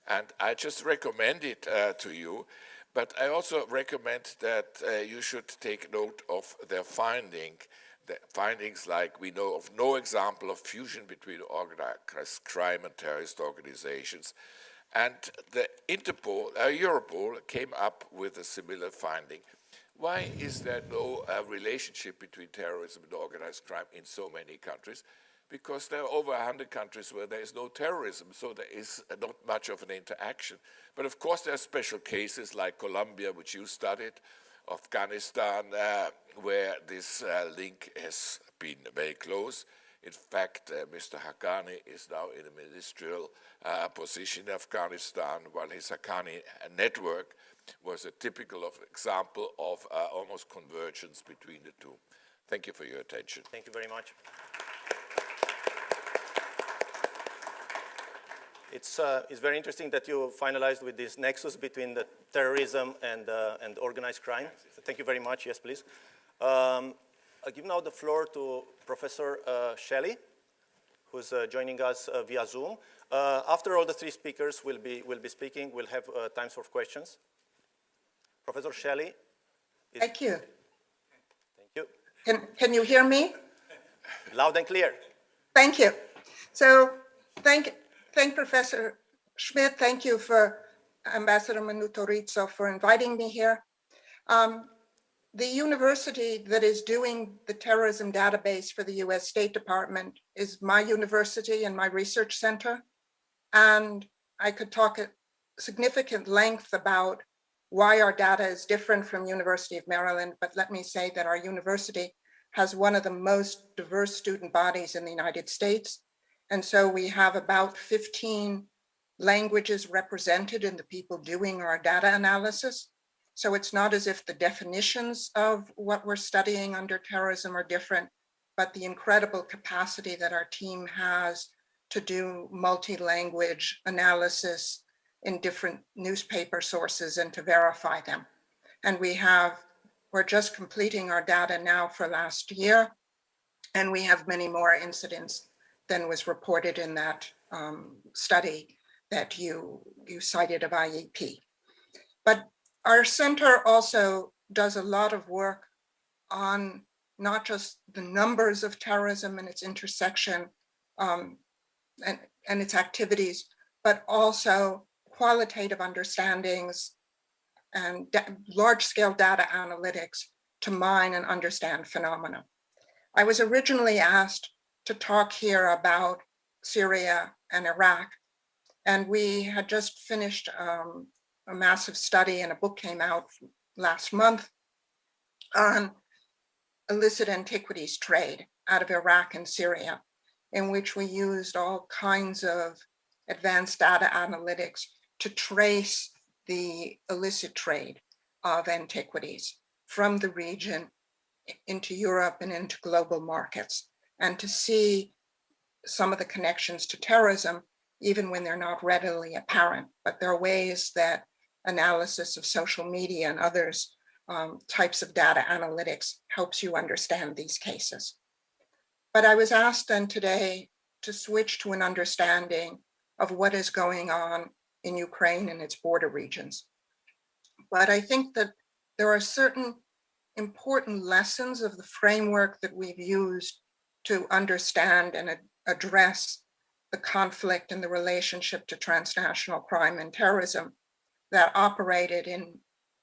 And I just recommend it to you, but I also recommend that you should take note of their findings like we know of no example of fusion between organized crime and terrorist organizations. And the Europol came up with a similar finding. Why is there no relationship between terrorism and organized crime in so many countries? Because there are over 100 countries where there is no terrorism, so there is not much of an interaction. But of course there are special cases like Colombia, which you studied, Afghanistan, where this link has been very close. In fact, Mr. Haqqani is now in a ministerial position in Afghanistan, while his Haqqani network was a typical example of almost convergence between the two. Thank you for your attention. Thank you very much. It's very interesting that you finalized with this nexus between the terrorism and organized crime. So thank you very much. Yes, please. I'll give now the floor to Professor Shelley, who's joining us via Zoom. After all the 3 speakers will be speaking, we'll have times for questions. Professor Shelley. Thank you. Thank you. Can you hear me? Loud and clear. Thank you. So thank Professor Schmidt. Thank you for Ambassador Minuto Rizzo for inviting me here. The university that is doing the terrorism database for the US State Department is my university and my research center. And I could talk at significant length about why our data is different from University of Maryland, but let me say that our university has one of the most diverse student bodies in the United States. And so we have about 15 languages represented in the people doing our data analysis. So it's not as if the definitions of what we're studying under terrorism are different, but the incredible capacity that our team has to do multi-language analysis in different newspaper sources and to verify them. And we're just completing our data now for last year, and we have many more incidents than was reported in that study that you cited of IEP. But our center also does a lot of work on not just the numbers of terrorism and its intersection and its activities, but also qualitative understandings and large-scale data analytics to mine and understand phenomena. I was originally asked to talk here about Syria and Iraq, and we had just finished a massive study, and a book came out last month on illicit antiquities trade out of Iraq and Syria, in which we used all kinds of advanced data analytics to trace the illicit trade of antiquities from the region into Europe and into global markets, and to see some of the connections to terrorism, even when they're not readily apparent. But there are ways that analysis of social media and others types of data analytics helps you understand these cases. But I was asked then today to switch to an understanding of what is going on in Ukraine and its border regions. But I think that there are certain important lessons of the framework that we've used to understand and address the conflict and the relationship to transnational crime and terrorism that operated in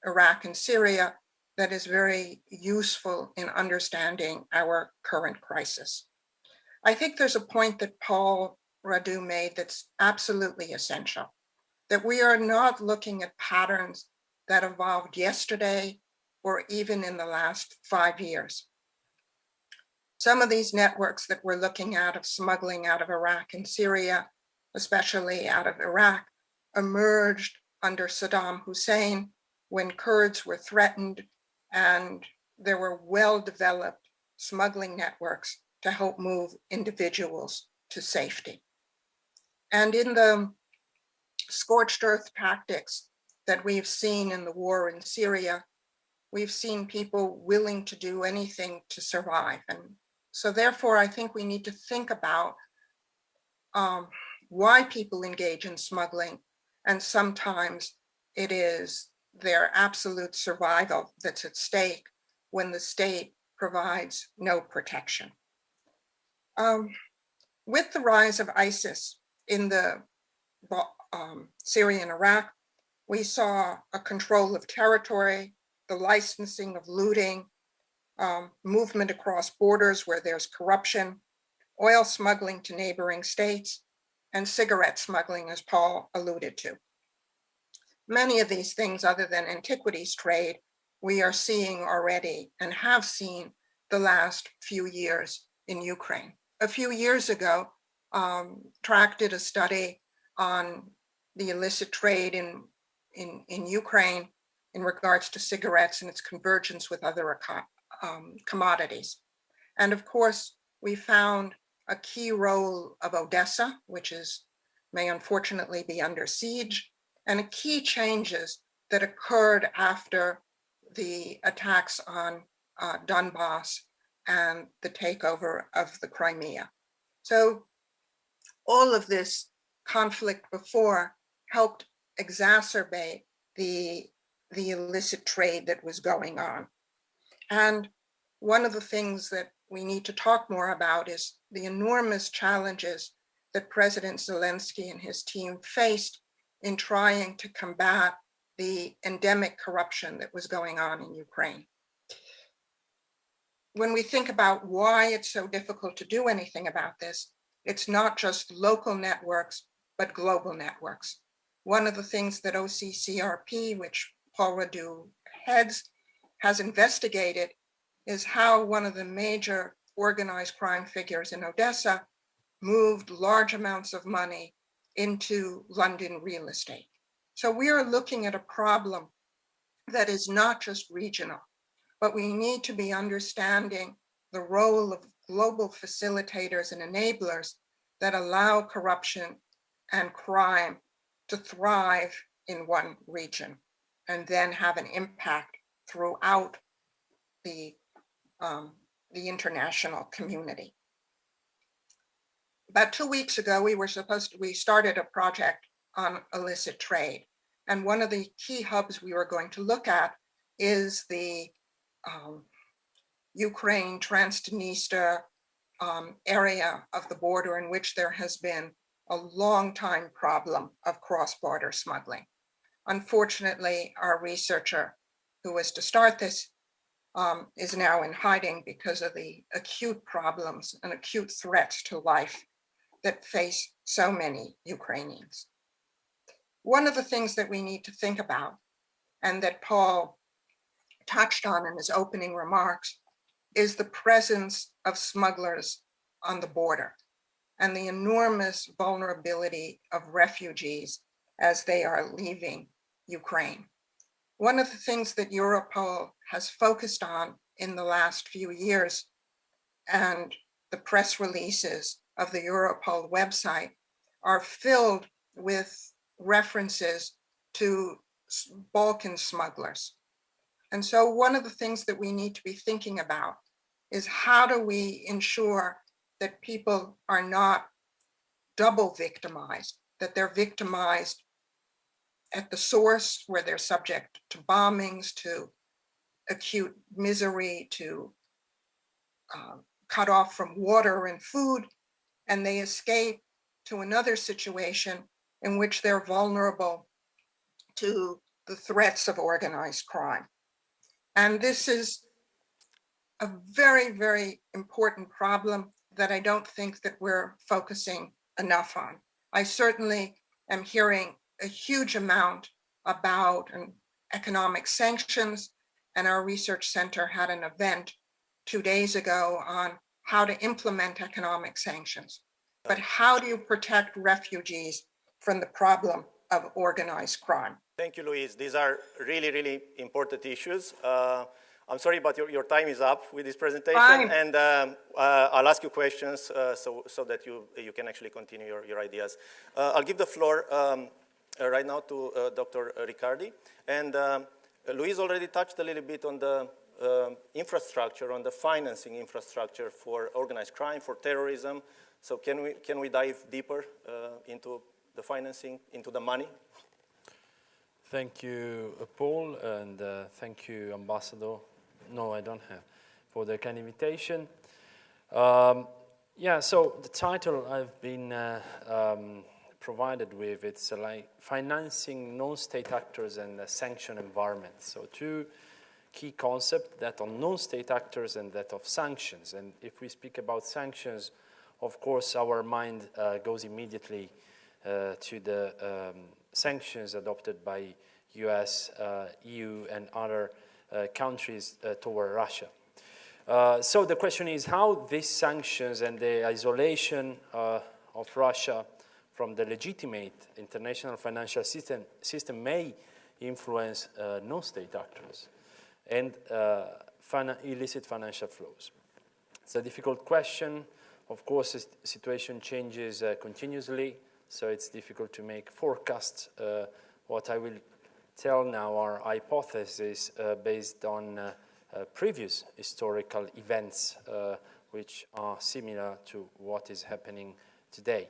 Iraq and Syria that is very useful in understanding our current crisis. I think there's a point that Paul Radu made that's absolutely essential, that we are not looking at patterns that evolved yesterday or even in the last 5 years. Some of these networks that we're looking at of smuggling out of Iraq and Syria, especially out of Iraq, emerged under Saddam Hussein when Kurds were threatened, and there were well-developed smuggling networks to help move individuals to safety. And in the scorched earth tactics that we've seen in the war in Syria, we've seen people willing to do anything to survive. And so therefore, I think we need to think about why people engage in smuggling. And sometimes it is their absolute survival that's at stake when the state provides no protection. With the rise of ISIS in the Syria and Iraq, we saw a control of territory, the licensing of looting, movement across borders where there's corruption, oil smuggling to neighboring states, and cigarette smuggling, as Paul alluded to. Many of these things, other than antiquities trade, we are seeing already and have seen the last few years in Ukraine. A few years ago, TRAC did a study on the illicit trade in Ukraine in regards to cigarettes and its convergence with other commodities. And of course, we found a key role of Odessa, which may unfortunately be under siege, and key changes that occurred after the attacks on Donbass and the takeover of the Crimea. So all of this conflict before helped exacerbate the illicit trade that was going on. And one of the things that we need to talk more about is the enormous challenges that President Zelensky and his team faced in trying to combat the endemic corruption that was going on in Ukraine. When we think about why it's so difficult to do anything about this, it's not just local networks, but global networks. One of the things that OCCRP, which Paul Radu heads, has investigated is how one of the major organized crime figures in Odessa moved large amounts of money into London real estate. So we are looking at a problem that is not just regional, but we need to be understanding the role of global facilitators and enablers that allow corruption and crime to thrive in one region and then have an impact throughout the international community. About 2 weeks ago, we started a project on illicit trade. And one of the key hubs we were going to look at is the Ukraine, Transnistria area of the border in which there has been a long time problem of cross-border smuggling. Unfortunately, our researcher who was to start this is now in hiding because of the acute problems and acute threats to life that face so many Ukrainians. One of the things that we need to think about, and that Paul touched on in his opening remarks, is the presence of smugglers on the border and the enormous vulnerability of refugees as they are leaving Ukraine. One of the things that Europol has focused on in the last few years, and the press releases of the Europol website are filled with references to Balkan smugglers. And so one of the things that we need to be thinking about is how do we ensure that people are not double victimized, that they're victimized at the source where they're subject to bombings, to acute misery, to cut off from water and food, and they escape to another situation in which they're vulnerable to the threats of organized crime. And this is a very, very important problem that I don't think that we're focusing enough on. I certainly am hearing a huge amount about economic sanctions, and our research center had an event 2 days ago on how to implement economic sanctions. But how do you protect refugees from the problem of organized crime? Thank you, Louise. These are really, really important issues. I'm sorry, but your time is up with this presentation. Fine. And I'll ask you questions so that you can actually continue your ideas. I'll give the floor right now to Dr. Riccardi. And Louise already touched a little bit on the infrastructure, on the financing infrastructure for organized crime, for terrorism. So can we dive deeper into the financing, into the money? Thank you, Paul, and thank you, Ambassador. No, I don't have, for the kind invitation. Yeah, so the title I've been provided with, it's like financing non-state actors and sanction environments. So two key concepts, that of non-state actors and that of sanctions. And if we speak about sanctions, of course, our mind goes immediately to the sanctions adopted by US, EU, and other countries toward Russia. So the question is how these sanctions and the isolation of Russia from the legitimate international financial system may influence non-state actors and illicit financial flows. It's a difficult question. Of course, the situation changes continuously, so it's difficult to make forecasts. What I will tell now are hypotheses based on previous historical events which are similar to what is happening today.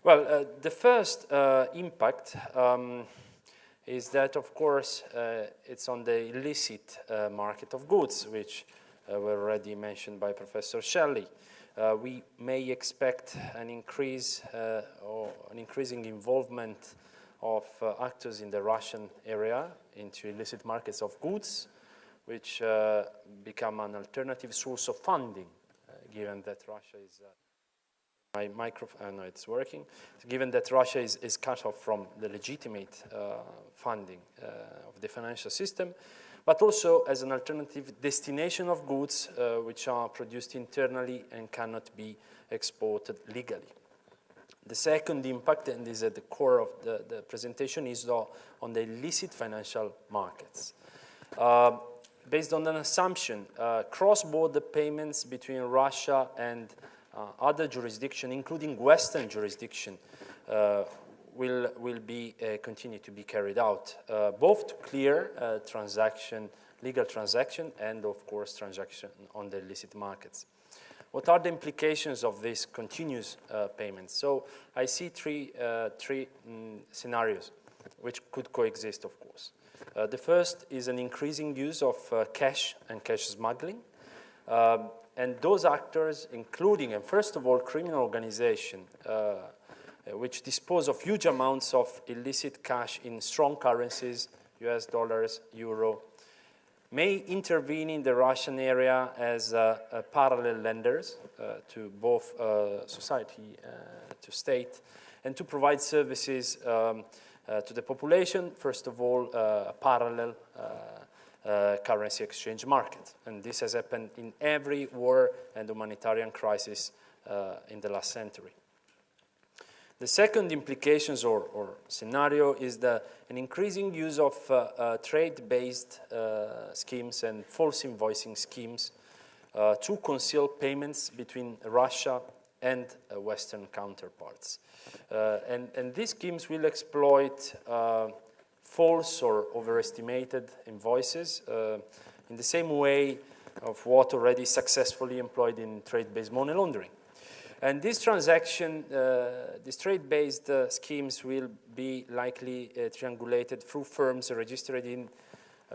Well, the first impact is that, of course, it's on the illicit market of goods, which were already mentioned by Professor Shelley. We may expect an increase or an increasing involvement of actors in the Russian area into illicit markets of goods, which become an alternative source of funding, given that Russia is my microphone, no, it's working. Given that Russia is cut off from the legitimate funding of the financial system, but also as an alternative destination of goods which are produced internally and cannot be exported legally. The second impact, and is at the core of the presentation, is on the illicit financial markets. Based on an assumption, cross-border payments between Russia and other jurisdictions, including Western jurisdiction, will be continue to be carried out, both to clear legal transaction, and of course transaction on the illicit markets. What are the implications of this continuous payments? So I see three scenarios which could coexist, of course. The first is an increasing use of cash and cash smuggling. And those actors, including, and first of all, criminal organizations, which dispose of huge amounts of illicit cash in strong currencies, US dollars, euro, may intervene in the Russian area as parallel lenders to both society to state, and to provide services to the population. First of all, a parallel currency exchange market. And this has happened in every war and humanitarian crisis in the last century. The second implications or scenario is an increasing use of trade-based schemes and false invoicing schemes to conceal payments between Russia and Western counterparts. And these schemes will exploit false or overestimated invoices in the same way of what already successfully employed in trade-based money laundering. And this transaction, these trade-based schemes will be likely triangulated through firms registered in,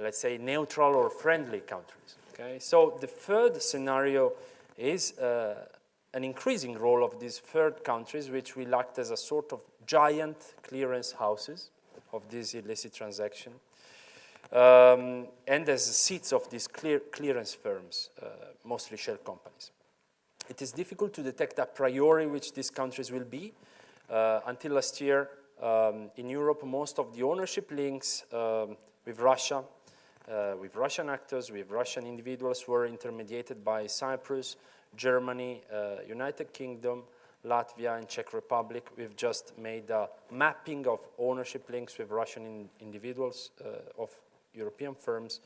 let's say, neutral or friendly countries. Okay? So the third scenario is an increasing role of these third countries, which will act as a sort of giant clearance houses of this illicit transaction, and as seats of these clearance firms, mostly shell companies. It is difficult to detect a priori which these countries will be. Until last year, in Europe, most of the ownership links with Russia, with Russian actors, with Russian individuals were intermediated by Cyprus, Germany, United Kingdom, Latvia, and Czech Republic. We've just made a mapping of ownership links with Russian individuals of European firms.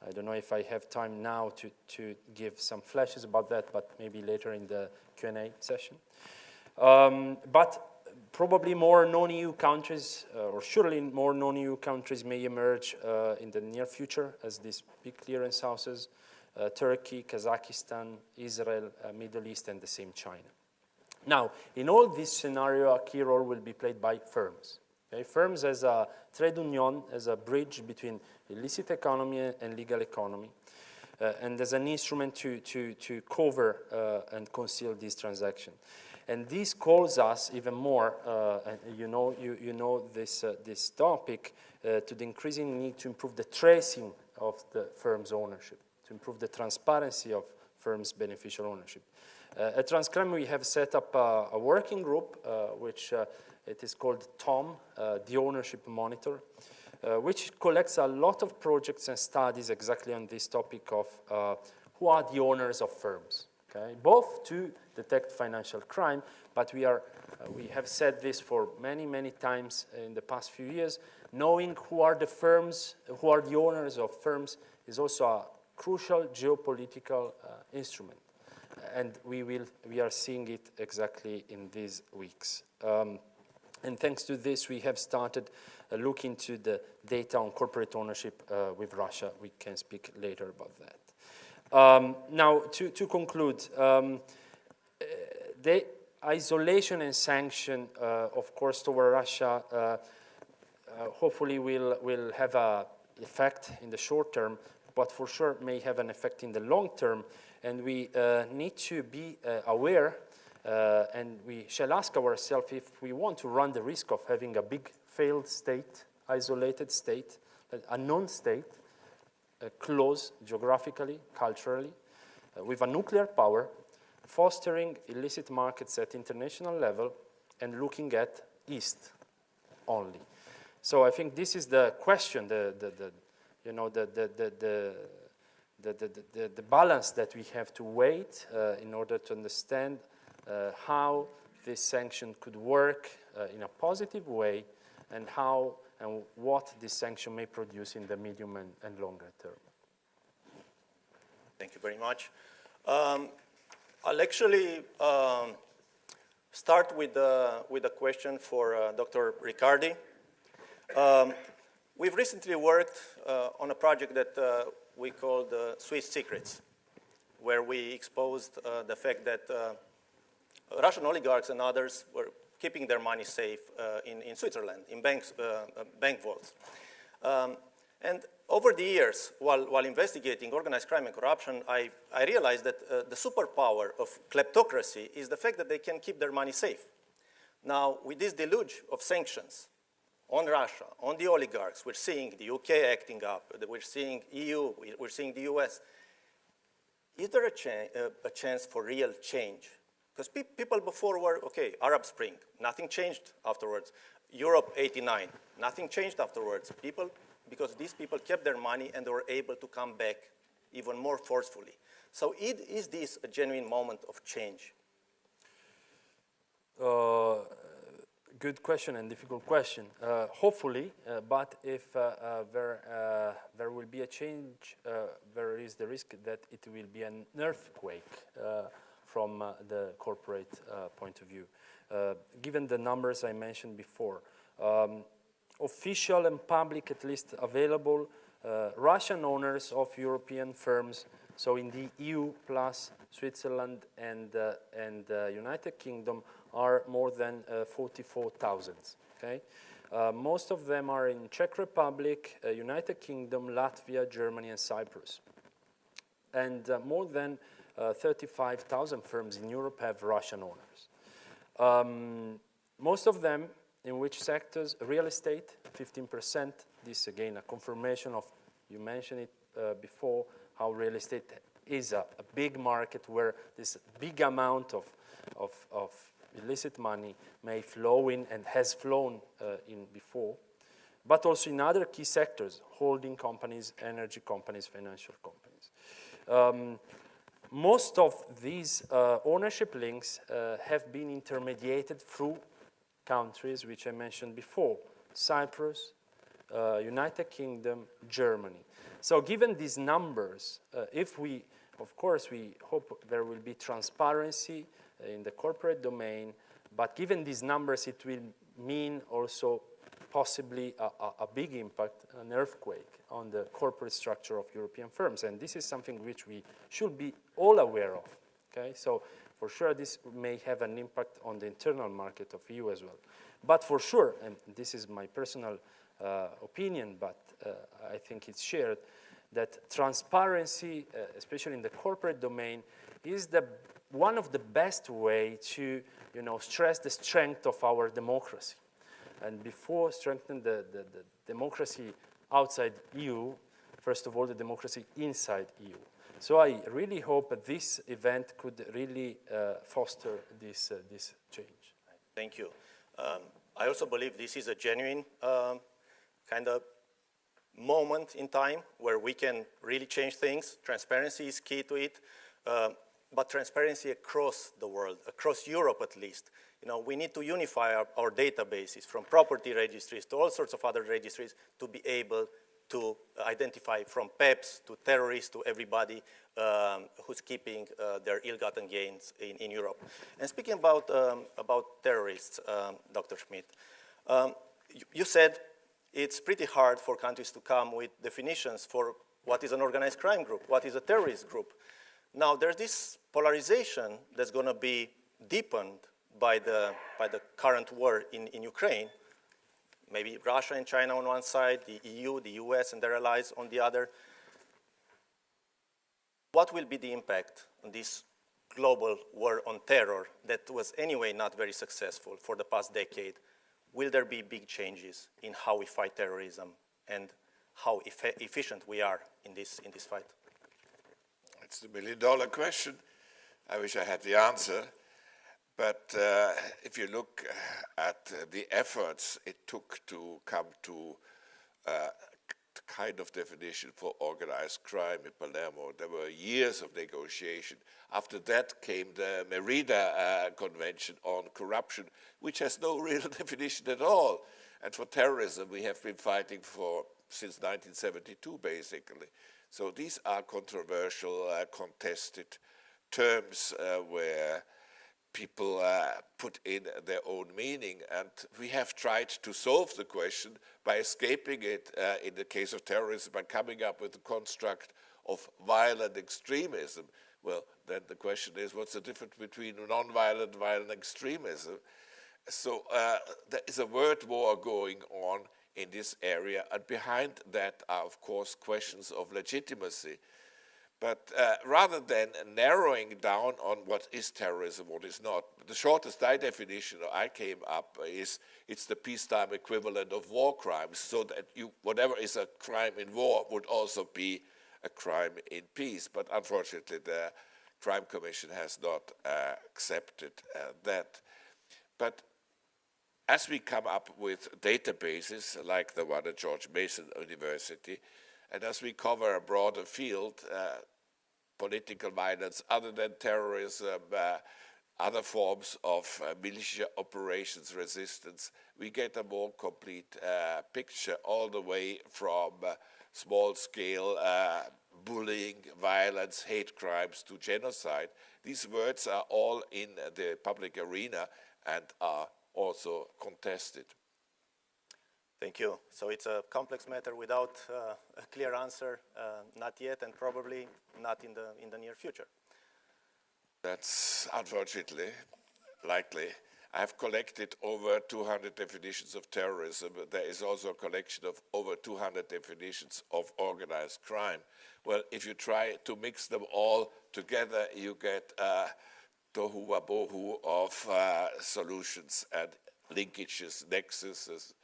I don't know if I have time now to give some flashes about that, but maybe later in the Q&A session. But probably more non-EU countries, or surely more non-EU countries may emerge in the near future as these big clearance houses, Turkey, Kazakhstan, Israel, Middle East, and the same China. Now, in all this scenario, a key role will be played by firms. Okay? Firms as a trade union, as a bridge between illicit economy and legal economy, and as an instrument to cover and conceal these transactions. And this calls us even more, and you know this topic, to the increasing need to improve the tracing of the firm's ownership, to improve the transparency of firms' beneficial ownership. At Transcrime, we have set up a working group, which it is called TOM, the Ownership Monitor, which collects a lot of projects and studies exactly on this topic of who are the owners of firms, okay? Both to detect financial crime, but we have said this for many, many times in the past few years, knowing who are the firms, who are the owners of firms is also a crucial geopolitical instrument. And we are seeing it exactly in these weeks. And thanks to this, we have started looking into the data on corporate ownership with Russia. We can speak later about that. Now, to conclude, the isolation and sanction, of course, toward Russia, hopefully will have an effect in the short term, but for sure may have an effect in the long term. And we need to be aware, and we shall ask ourselves if we want to run the risk of having a big failed state, isolated state, a non-state, close geographically, culturally, with a nuclear power, fostering illicit markets at international level, and looking at East only. So I think this is the question, the balance that we have to weight in order to understand how this sanction could work in a positive way, and how and what this sanction may produce in the medium and longer term. Thank you very much. I'll actually start with a question for Dr. Riccardi. We've recently worked on a project that we called Swiss Secrets, where we exposed the fact that Russian oligarchs and others were keeping their money safe in Switzerland, in bank vaults. And over the years, while investigating organized crime and corruption, I realized that the superpower of kleptocracy is the fact that they can keep their money safe. Now, with this deluge of sanctions on Russia, on the oligarchs. We're seeing the UK acting up. We're seeing EU. We're seeing the US. Is there a chance for real change? Because people before were, okay, Arab Spring, nothing changed afterwards. Europe, 89, nothing changed afterwards. Because these people kept their money and they were able to come back even more forcefully. So is this a genuine moment of change? Good question and difficult question. Hopefully, but if there will be a change, there is the risk that it will be an earthquake from the corporate point of view. Given the numbers I mentioned before, official and public, at least available, Russian owners of European firms, so in the EU plus Switzerland and United Kingdom, are more than 44,000. Okay, most of them are in Czech Republic, United Kingdom, Latvia, Germany, and Cyprus. And more than 35,000 firms in Europe have Russian owners. Most of them in which sectors? Real estate, 15%. This again a confirmation of, you mentioned it before, how real estate is a big market where this big amount of illicit money may flow in and has flown in before, but also in other key sectors, holding companies, energy companies, financial companies. Most of these ownership links have been intermediated through countries which I mentioned before, Cyprus, United Kingdom, Germany. So given these numbers, of course, we hope there will be transparency in the corporate domain, but given these numbers, it will mean also possibly a big impact, an earthquake on the corporate structure of European firms. And this is something which we should be all aware of. Okay? So for sure, this may have an impact on the internal market of EU as well. But for sure, and this is my personal opinion, but I think it's shared, that transparency, especially in the corporate domain, is one of the best way to stress the strength of our democracy. And before strengthening the democracy outside EU, first of all, the democracy inside EU. So I really hope that this event could really foster this change. Thank you. I also believe this is a genuine kind of moment in time where we can really change things. Transparency is key to it, but transparency across the world, across Europe at least. We need to unify our databases from property registries to all sorts of other registries to be able to identify from PEPs to terrorists to everybody who's keeping their ill-gotten gains in Europe. And speaking about terrorists, Dr. Schmidt, you said it's pretty hard for countries to come with definitions for what is an organized crime group, what is a terrorist group. Now, there's this polarization that's going to be deepened by the current war in Ukraine. Maybe Russia and China on one side, the EU, the US, and their allies on the other. What will be the impact on this global war on terror that was anyway not very successful for the past decade? Will there be big changes in how we fight terrorism and how efficient we are in this fight? It's the million-dollar question. I wish I had the answer. But if you look at the efforts it took to come to kind of definition for organized crime in Palermo, there were years of negotiation. After that came the Merida Convention on corruption, which has no real definition at all. And for terrorism, we have been fighting since 1972, basically. So these are controversial, contested terms where people put in their own meaning, and we have tried to solve the question by escaping it in the case of terrorism by coming up with the construct of violent extremism. Well, then the question is, what's the difference between non-violent and violent extremism? So there is a word war going on in this area, and behind that are, of course, questions of legitimacy. But rather than narrowing down on what is terrorism, what is not, the shortest definition I came up is it's the peacetime equivalent of war crimes, so that whatever is a crime in war would also be a crime in peace. But unfortunately, the Crime Commission has not accepted that. But as we come up with databases like the one at George Mason University, and as we cover a broader field, political violence other than terrorism, other forms of militia operations resistance, we get a more complete picture all the way from small-scale bullying, violence, hate crimes to genocide. These words are all in the public arena and are also contested. Thank you. So it's a complex matter without a clear answer, not yet, and probably not in the near future. That's unfortunately likely. I have collected over 200 definitions of terrorism. There is also a collection of over 200 definitions of organized crime. Well, if you try to mix them all together, you get a tohu wabohu of solutions and linkages, nexuses.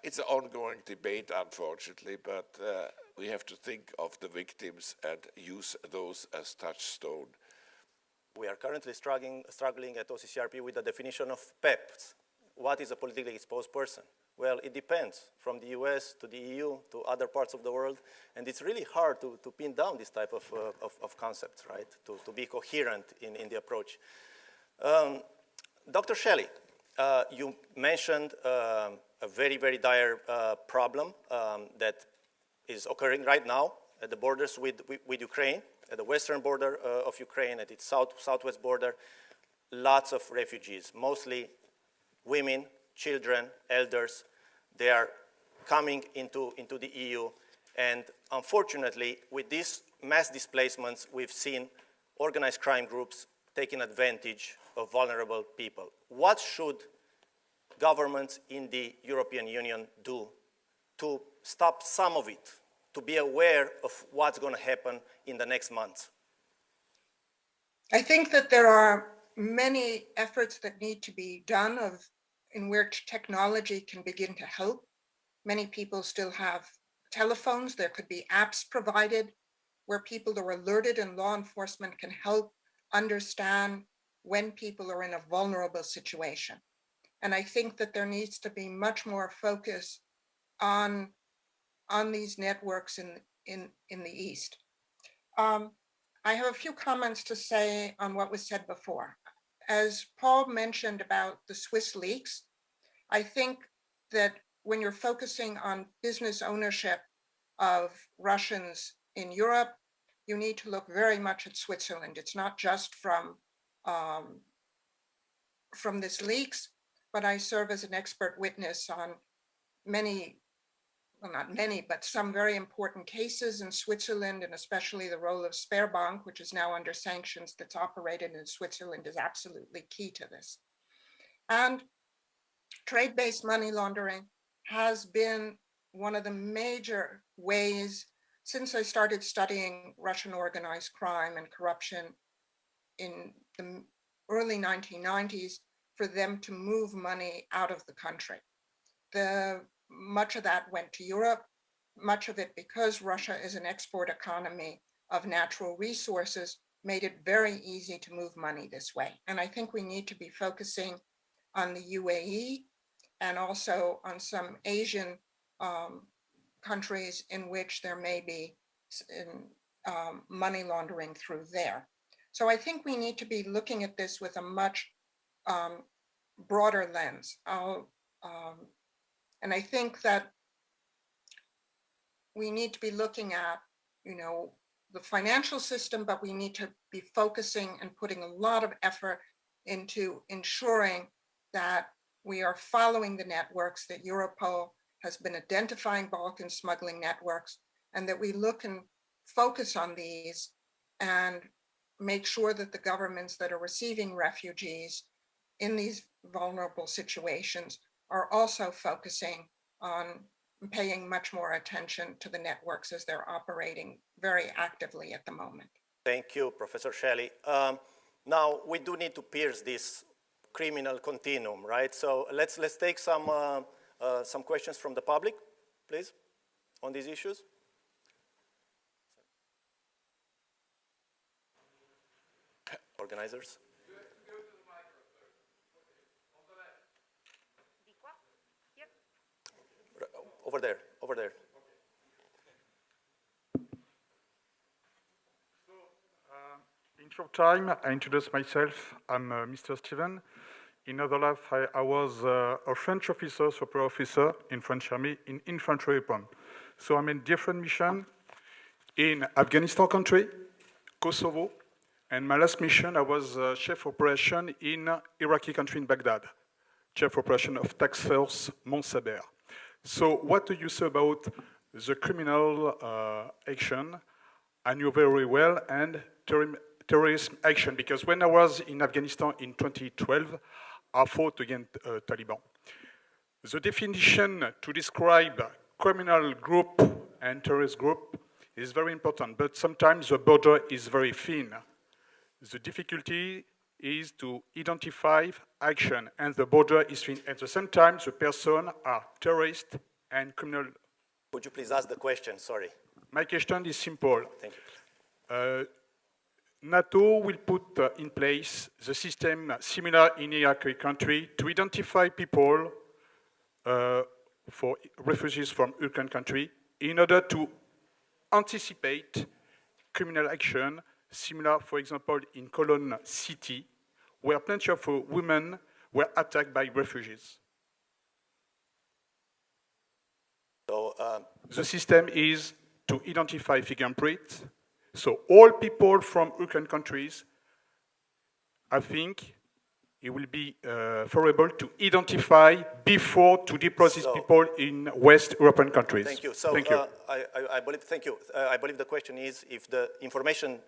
It's an ongoing debate, unfortunately, but we have to think of the victims and use those as touchstone. We are currently struggling at OCCRP with the definition of PEPs. What is a politically exposed person? Well, it depends from the US to the EU to other parts of the world, and it's really hard to pin down this type of concepts, right, to be coherent in the approach. Dr. Shelley, you mentioned a very, very dire problem that is occurring right now at the borders with Ukraine, at the western border of Ukraine, at its southwest border. Lots of refugees, mostly women, children, elders. They are coming into the EU. And unfortunately, with these mass displacements, we've seen organized crime groups taking advantage of vulnerable people. What should governments in the European Union do to stop some of it, to be aware of what's going to happen in the next months? I think that there are many efforts that need to be done in which technology can begin to help. Many people still have telephones. There could be apps provided where people are alerted and law enforcement can help understand when people are in a vulnerable situation. And I think that there needs to be much more focus on these networks in the East. I have a few comments to say on what was said before. As Paul mentioned about the Swiss leaks, I think that when you're focusing on business ownership of Russians in Europe, you need to look very much at Switzerland. It's not just from this leaks, but I serve as an expert witness on many, well, not many, but some very important cases in Switzerland, and especially the role of Sberbank, which is now under sanctions, that's operated in Switzerland, is absolutely key to this. And trade-based money laundering has been one of the major ways since I started studying Russian organized crime and corruption in the early 1990s for them to move money out of the country. Much of that went to Europe, much of it because Russia is an export economy of natural resources, made it very easy to move money this way. And I think we need to be focusing on the UAE and also on some Asian countries in which there may be money laundering through there. So I think we need to be looking at this with a much broader lens. And I think that we need to be looking at, the financial system, but we need to be focusing and putting a lot of effort into ensuring that we are following the networks, that Europol has been identifying Balkan smuggling networks, and that we look and focus on these and make sure that the governments that are receiving refugees in these vulnerable situations are also focusing on paying much more attention to the networks as they're operating very actively at the moment. Thank you, Professor Shelley. Now, we do need to pierce this criminal continuum, right? So let's take some questions from the public, please, on these issues. Organizers. Over there, over there. In short time, I introduce myself. I'm Mr. Steven. In other life, I was a French officer, superior officer in French Army in infantry weapon. So I'm in different mission in Afghanistan country, Kosovo, and my last mission, I was chief operation in Iraqi country in Baghdad, chief operation of task force Mont Saber. So what do you say about the criminal action? I knew very well, and terrorism action, because when I was in Afghanistan in 2012, I fought against Taliban. The definition to describe criminal group and terrorist group is very important, but sometimes the border is very thin. The difficulty is to identify action, and the border is thin. At the same time, the person are terrorist and criminal. Would you please ask the question? Sorry. My question is simple. Thank you. NATO will put in place the system similar in Iraqi country to identify people for refugees from Ukraine country in order to anticipate criminal action similar, for example, in Cologne city, where plenty of women were attacked by refugees. So, the system is to identify fingerprints. So all people from Ukraine countries, I think it will be favorable to identify before to deploy these people in West European countries. Thank you. So thank you. Thank you. I believe the question is if the information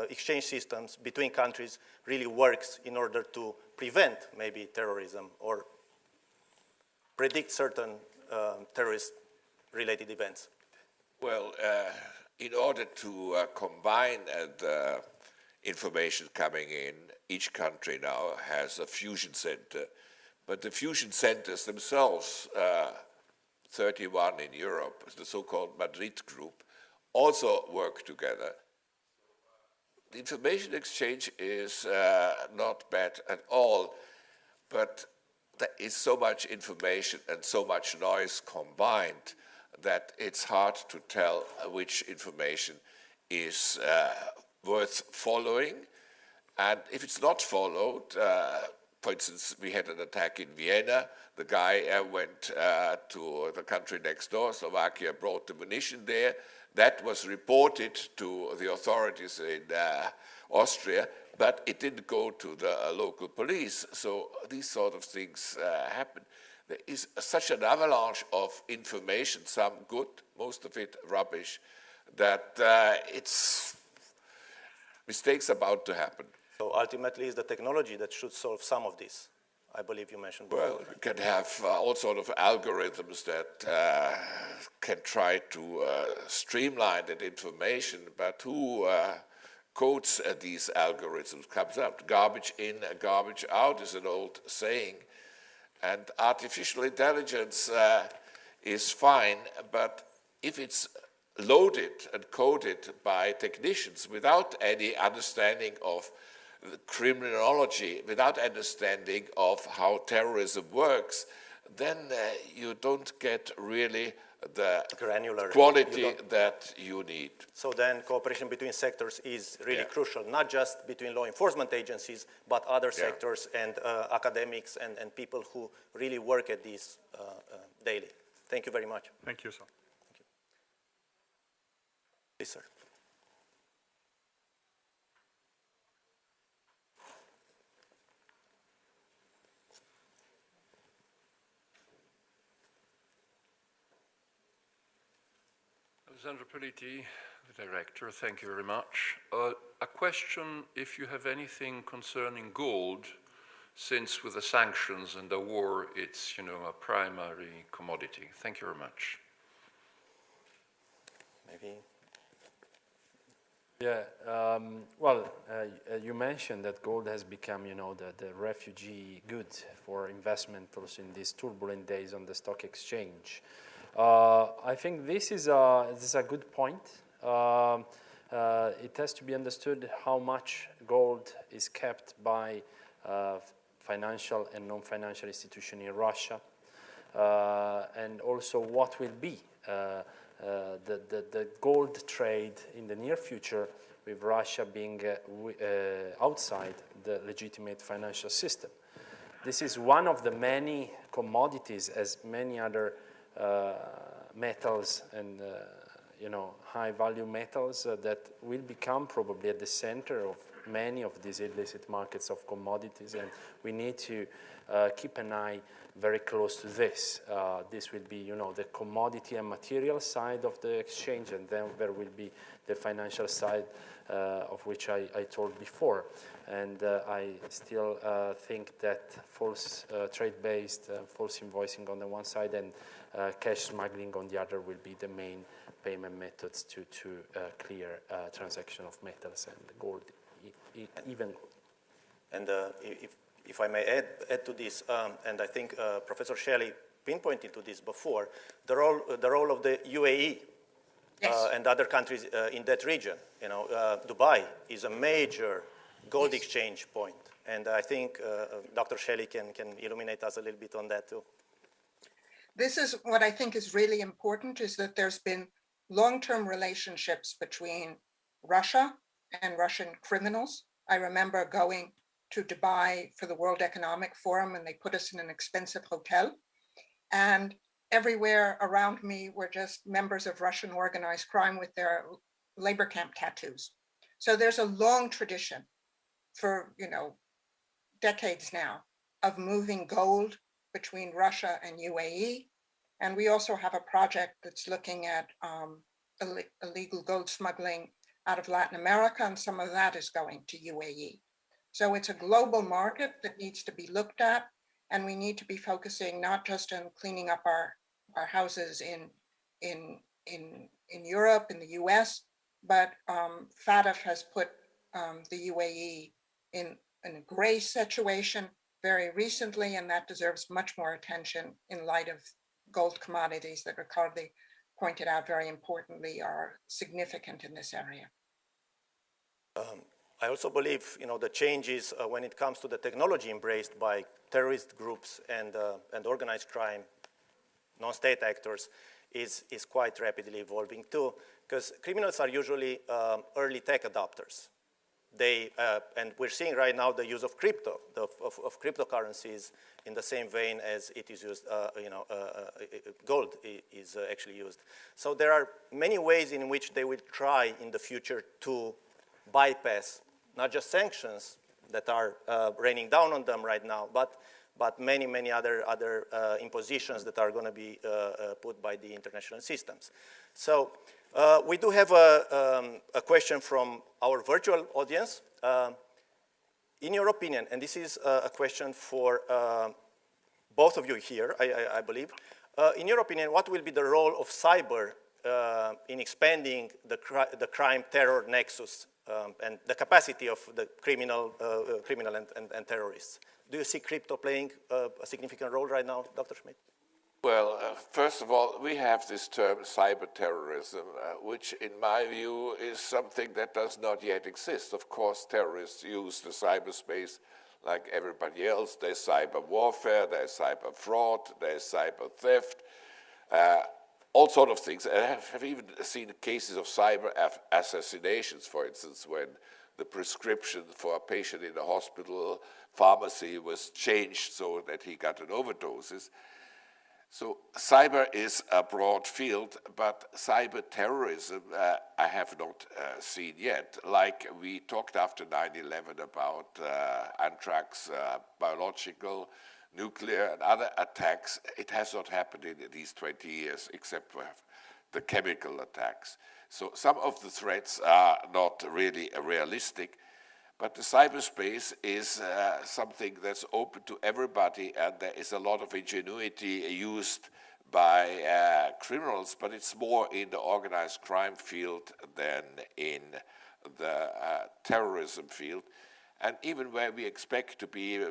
exchange systems between countries really works in order to prevent maybe terrorism or predict certain terrorist-related events. Well, in order to combine the information coming in, each country now has a fusion center, but the fusion centers themselves, 31 in Europe, the so-called Madrid group, also work together. The information exchange is not bad at all, but there is so much information and so much noise combined that it's hard to tell which information is worth following. And if it's not followed, for instance, we had an attack in Vienna. The guy went to the country next door, Slovakia, brought the munition there. That was reported to the authorities in Austria, but it didn't go to the local police. So these sort of things happen. There is such an avalanche of information, some good, most of it rubbish, that it's mistakes about to happen. So ultimately, it's the technology that should solve some of this, I believe you mentioned before. Well, you can have all sort of algorithms that can try to streamline that information, but who codes these algorithms comes up. Garbage in, garbage out is an old saying. And artificial intelligence is fine, but if it's loaded and coded by technicians without any understanding of the criminology, without understanding of how terrorism works, then you don't get really the granular quality that you need. So then cooperation between sectors is really crucial, not just between law enforcement agencies, but other sectors and academics and people who really work at these daily. Thank you very much. Thank you, sir. Thank you. Please, sir. Alessandro Politi, the director, thank you very much. A question, if you have anything concerning gold, since with the sanctions and the war, it's a primary commodity. Thank you very much. Maybe Yeah, well, you mentioned that gold has become, the refugee good for investment also in these turbulent days on the stock exchange. I think this is a good point. It has to be understood how much gold is kept by financial and non-financial institutions in Russia, and also what will be the gold trade in the near future with Russia being outside the legitimate financial system. This is one of the many commodities, as many other metals and high-value metals that will become probably at the center of many of these illicit markets of commodities, and we need to keep an eye very close to this. This will be, the commodity and material side of the exchange, and then there will be the financial side of which I told before. And I still think that false trade-based, false invoicing on the one side and cash smuggling on the other will be the main payment methods to clear transaction of metals and gold, even gold. And if I may add to this, and I think Professor Shelley pinpointed to this before, the role of the UAE yes. And other countries in that region. Dubai is a major gold yes. exchange point, and I think Dr. Shelley can illuminate us a little bit on that too. This is what I think is really important, is that there's been long-term relationships between Russia and Russian criminals. I remember going to Dubai for the World Economic Forum, and they put us in an expensive hotel. And everywhere around me were just members of Russian organized crime with their labor camp tattoos. So there's a long tradition for, decades now of moving gold between Russia and UAE. And we also have a project that's looking at illegal gold smuggling out of Latin America, and some of that is going to UAE. So it's a global market that needs to be looked at, and we need to be focusing not just on cleaning up our houses in Europe, in the US, but FATF has put the UAE in a gray situation very recently, and that deserves much more attention in light of gold commodities that Riccardo pointed out very importantly are significant in this area. I also believe, the changes when it comes to the technology embraced by terrorist groups and organized crime, non-state actors, is quite rapidly evolving too, because criminals are usually early tech adopters. And we're seeing right now the use of crypto, of cryptocurrencies in the same vein as it is used, gold is actually used. So there are many ways in which they will try in the future to bypass not just sanctions that are raining down on them right now, but many other impositions that are going to be put by the international systems. So we do have a question from our virtual audience. In your opinion, and this is a question for both of you here, I believe, in your opinion, what will be the role of cyber in expanding the crime-terror nexus and the capacity of the criminal and terrorists? Do you see crypto playing a significant role right now, Dr. Schmidt? Well, first of all, we have this term cyber terrorism, which in my view is something that does not yet exist. Of course, terrorists use the cyberspace like everybody else. There's cyber warfare, there's cyber fraud, there's cyber theft, all sorts of things. I have even seen cases of cyber assassinations, for instance, when the prescription for a patient in a hospital pharmacy was changed so that he got an overdoses. So cyber is a broad field, but cyber terrorism I have not seen yet. Like we talked after 9/11 about anthrax, biological, nuclear, and other attacks. It has not happened in these 20 years, except for the chemical attacks. So some of the threats are not really realistic. But the cyberspace is something that's open to everybody, and there is a lot of ingenuity used by criminals, but it's more in the organized crime field than in the terrorism field, and even where we expect to be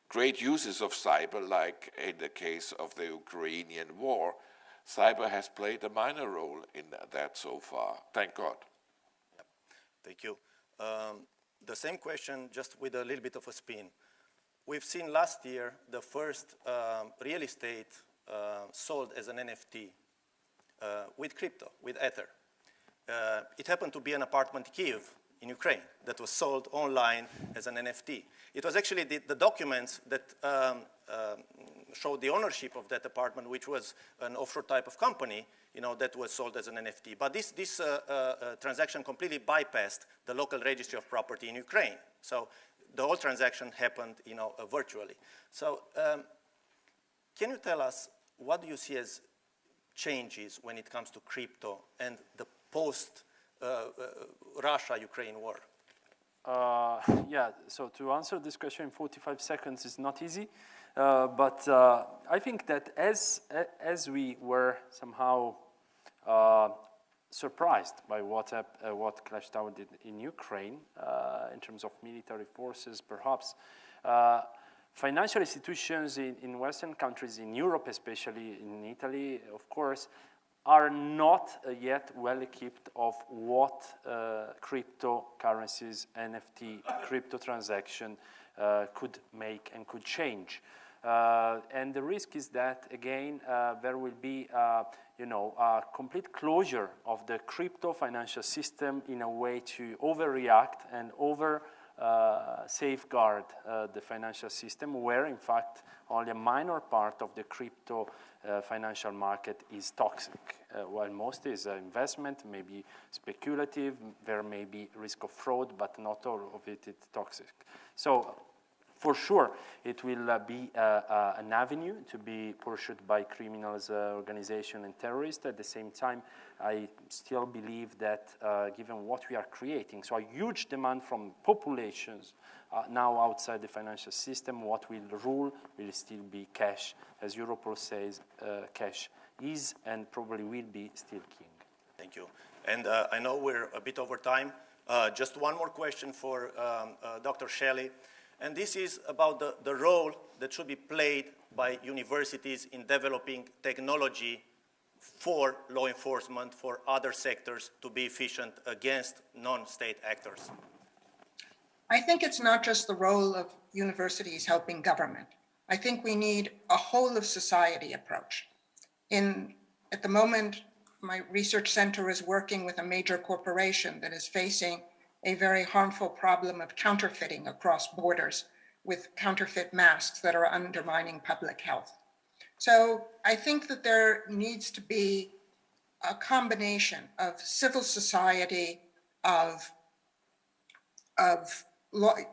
great uses of cyber, like in the case of the Ukrainian war, cyber has played a minor role in that so far. Thank God. Yep. Thank you. The same question, just with a little bit of a spin. We've seen last year the first real estate sold as an NFT with crypto, with Ether. It happened to be an apartment in Kyiv in Ukraine that was sold online as an NFT. It was actually the documents that showed the ownership of that apartment, which was an offshore type of company, that was sold as an NFT. But this transaction completely bypassed the local registry of property in Ukraine. So the whole transaction happened, virtually. So can you tell us, what do you see as changes when it comes to crypto and the post-Russia-Ukraine war? Yeah, so to answer this question in 45 seconds is not easy. But I think that as we were somehow surprised by what Clash Tower did in Ukraine in terms of military forces, perhaps financial institutions in Western countries, in Europe especially, in Italy, of course, are not yet well equipped of what cryptocurrencies, NFT, crypto transaction could make and could change. And the risk is that, again, there will be a complete closure of the crypto financial system in a way to overreact and safeguard the financial system, where, in fact, only a minor part of the crypto financial market is toxic, while most is investment, maybe speculative, there may be risk of fraud, but not all of it is toxic. So, for sure, it will be an avenue to be pursued by criminals, organizations, and terrorists. At the same time, I still believe that given what we are creating, so a huge demand from populations now outside the financial system, what will rule will still be cash. As Europol says, cash is and probably will be still king. Thank you. And I know we're a bit over time. Just one more question for Dr. Shelley. And this is about the role that should be played by universities in developing technology for law enforcement, for other sectors to be efficient against non-state actors. I think it's not just the role of universities helping government. I think we need a whole of society approach. At the moment, my research center is working with a major corporation that is facing a very harmful problem of counterfeiting across borders with counterfeit masks that are undermining public health. So I think that there needs to be a combination of civil society, of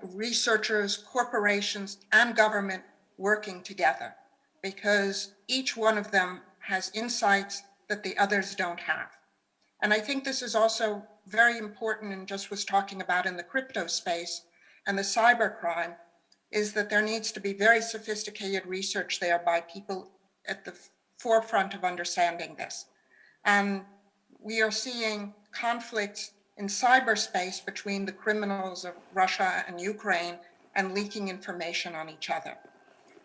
researchers, corporations, and government working together, because each one of them has insights that the others don't have. And I think this is also very important, and just was talking about in the crypto space and the cyber crime, is that there needs to be very sophisticated research there by people at the forefront of understanding this. And we are seeing conflicts in cyberspace between the criminals of Russia and Ukraine and leaking information on each other.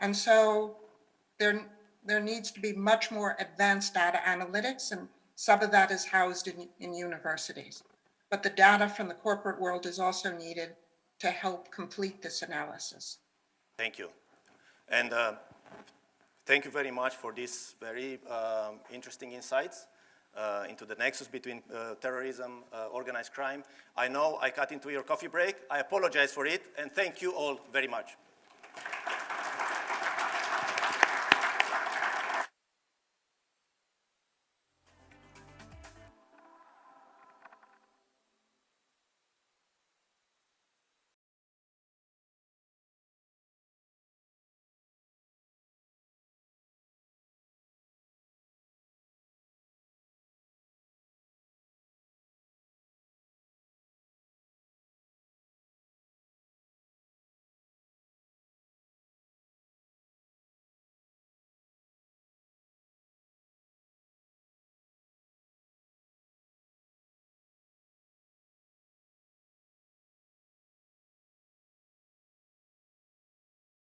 And so there needs to be much more advanced data analytics, and some of that is housed in universities. But the data from the corporate world is also needed to help complete this analysis. Thank you. And thank you very much for these very interesting insights into the nexus between terrorism, organized crime. I know I cut into your coffee break. I apologize for it, and thank you all very much.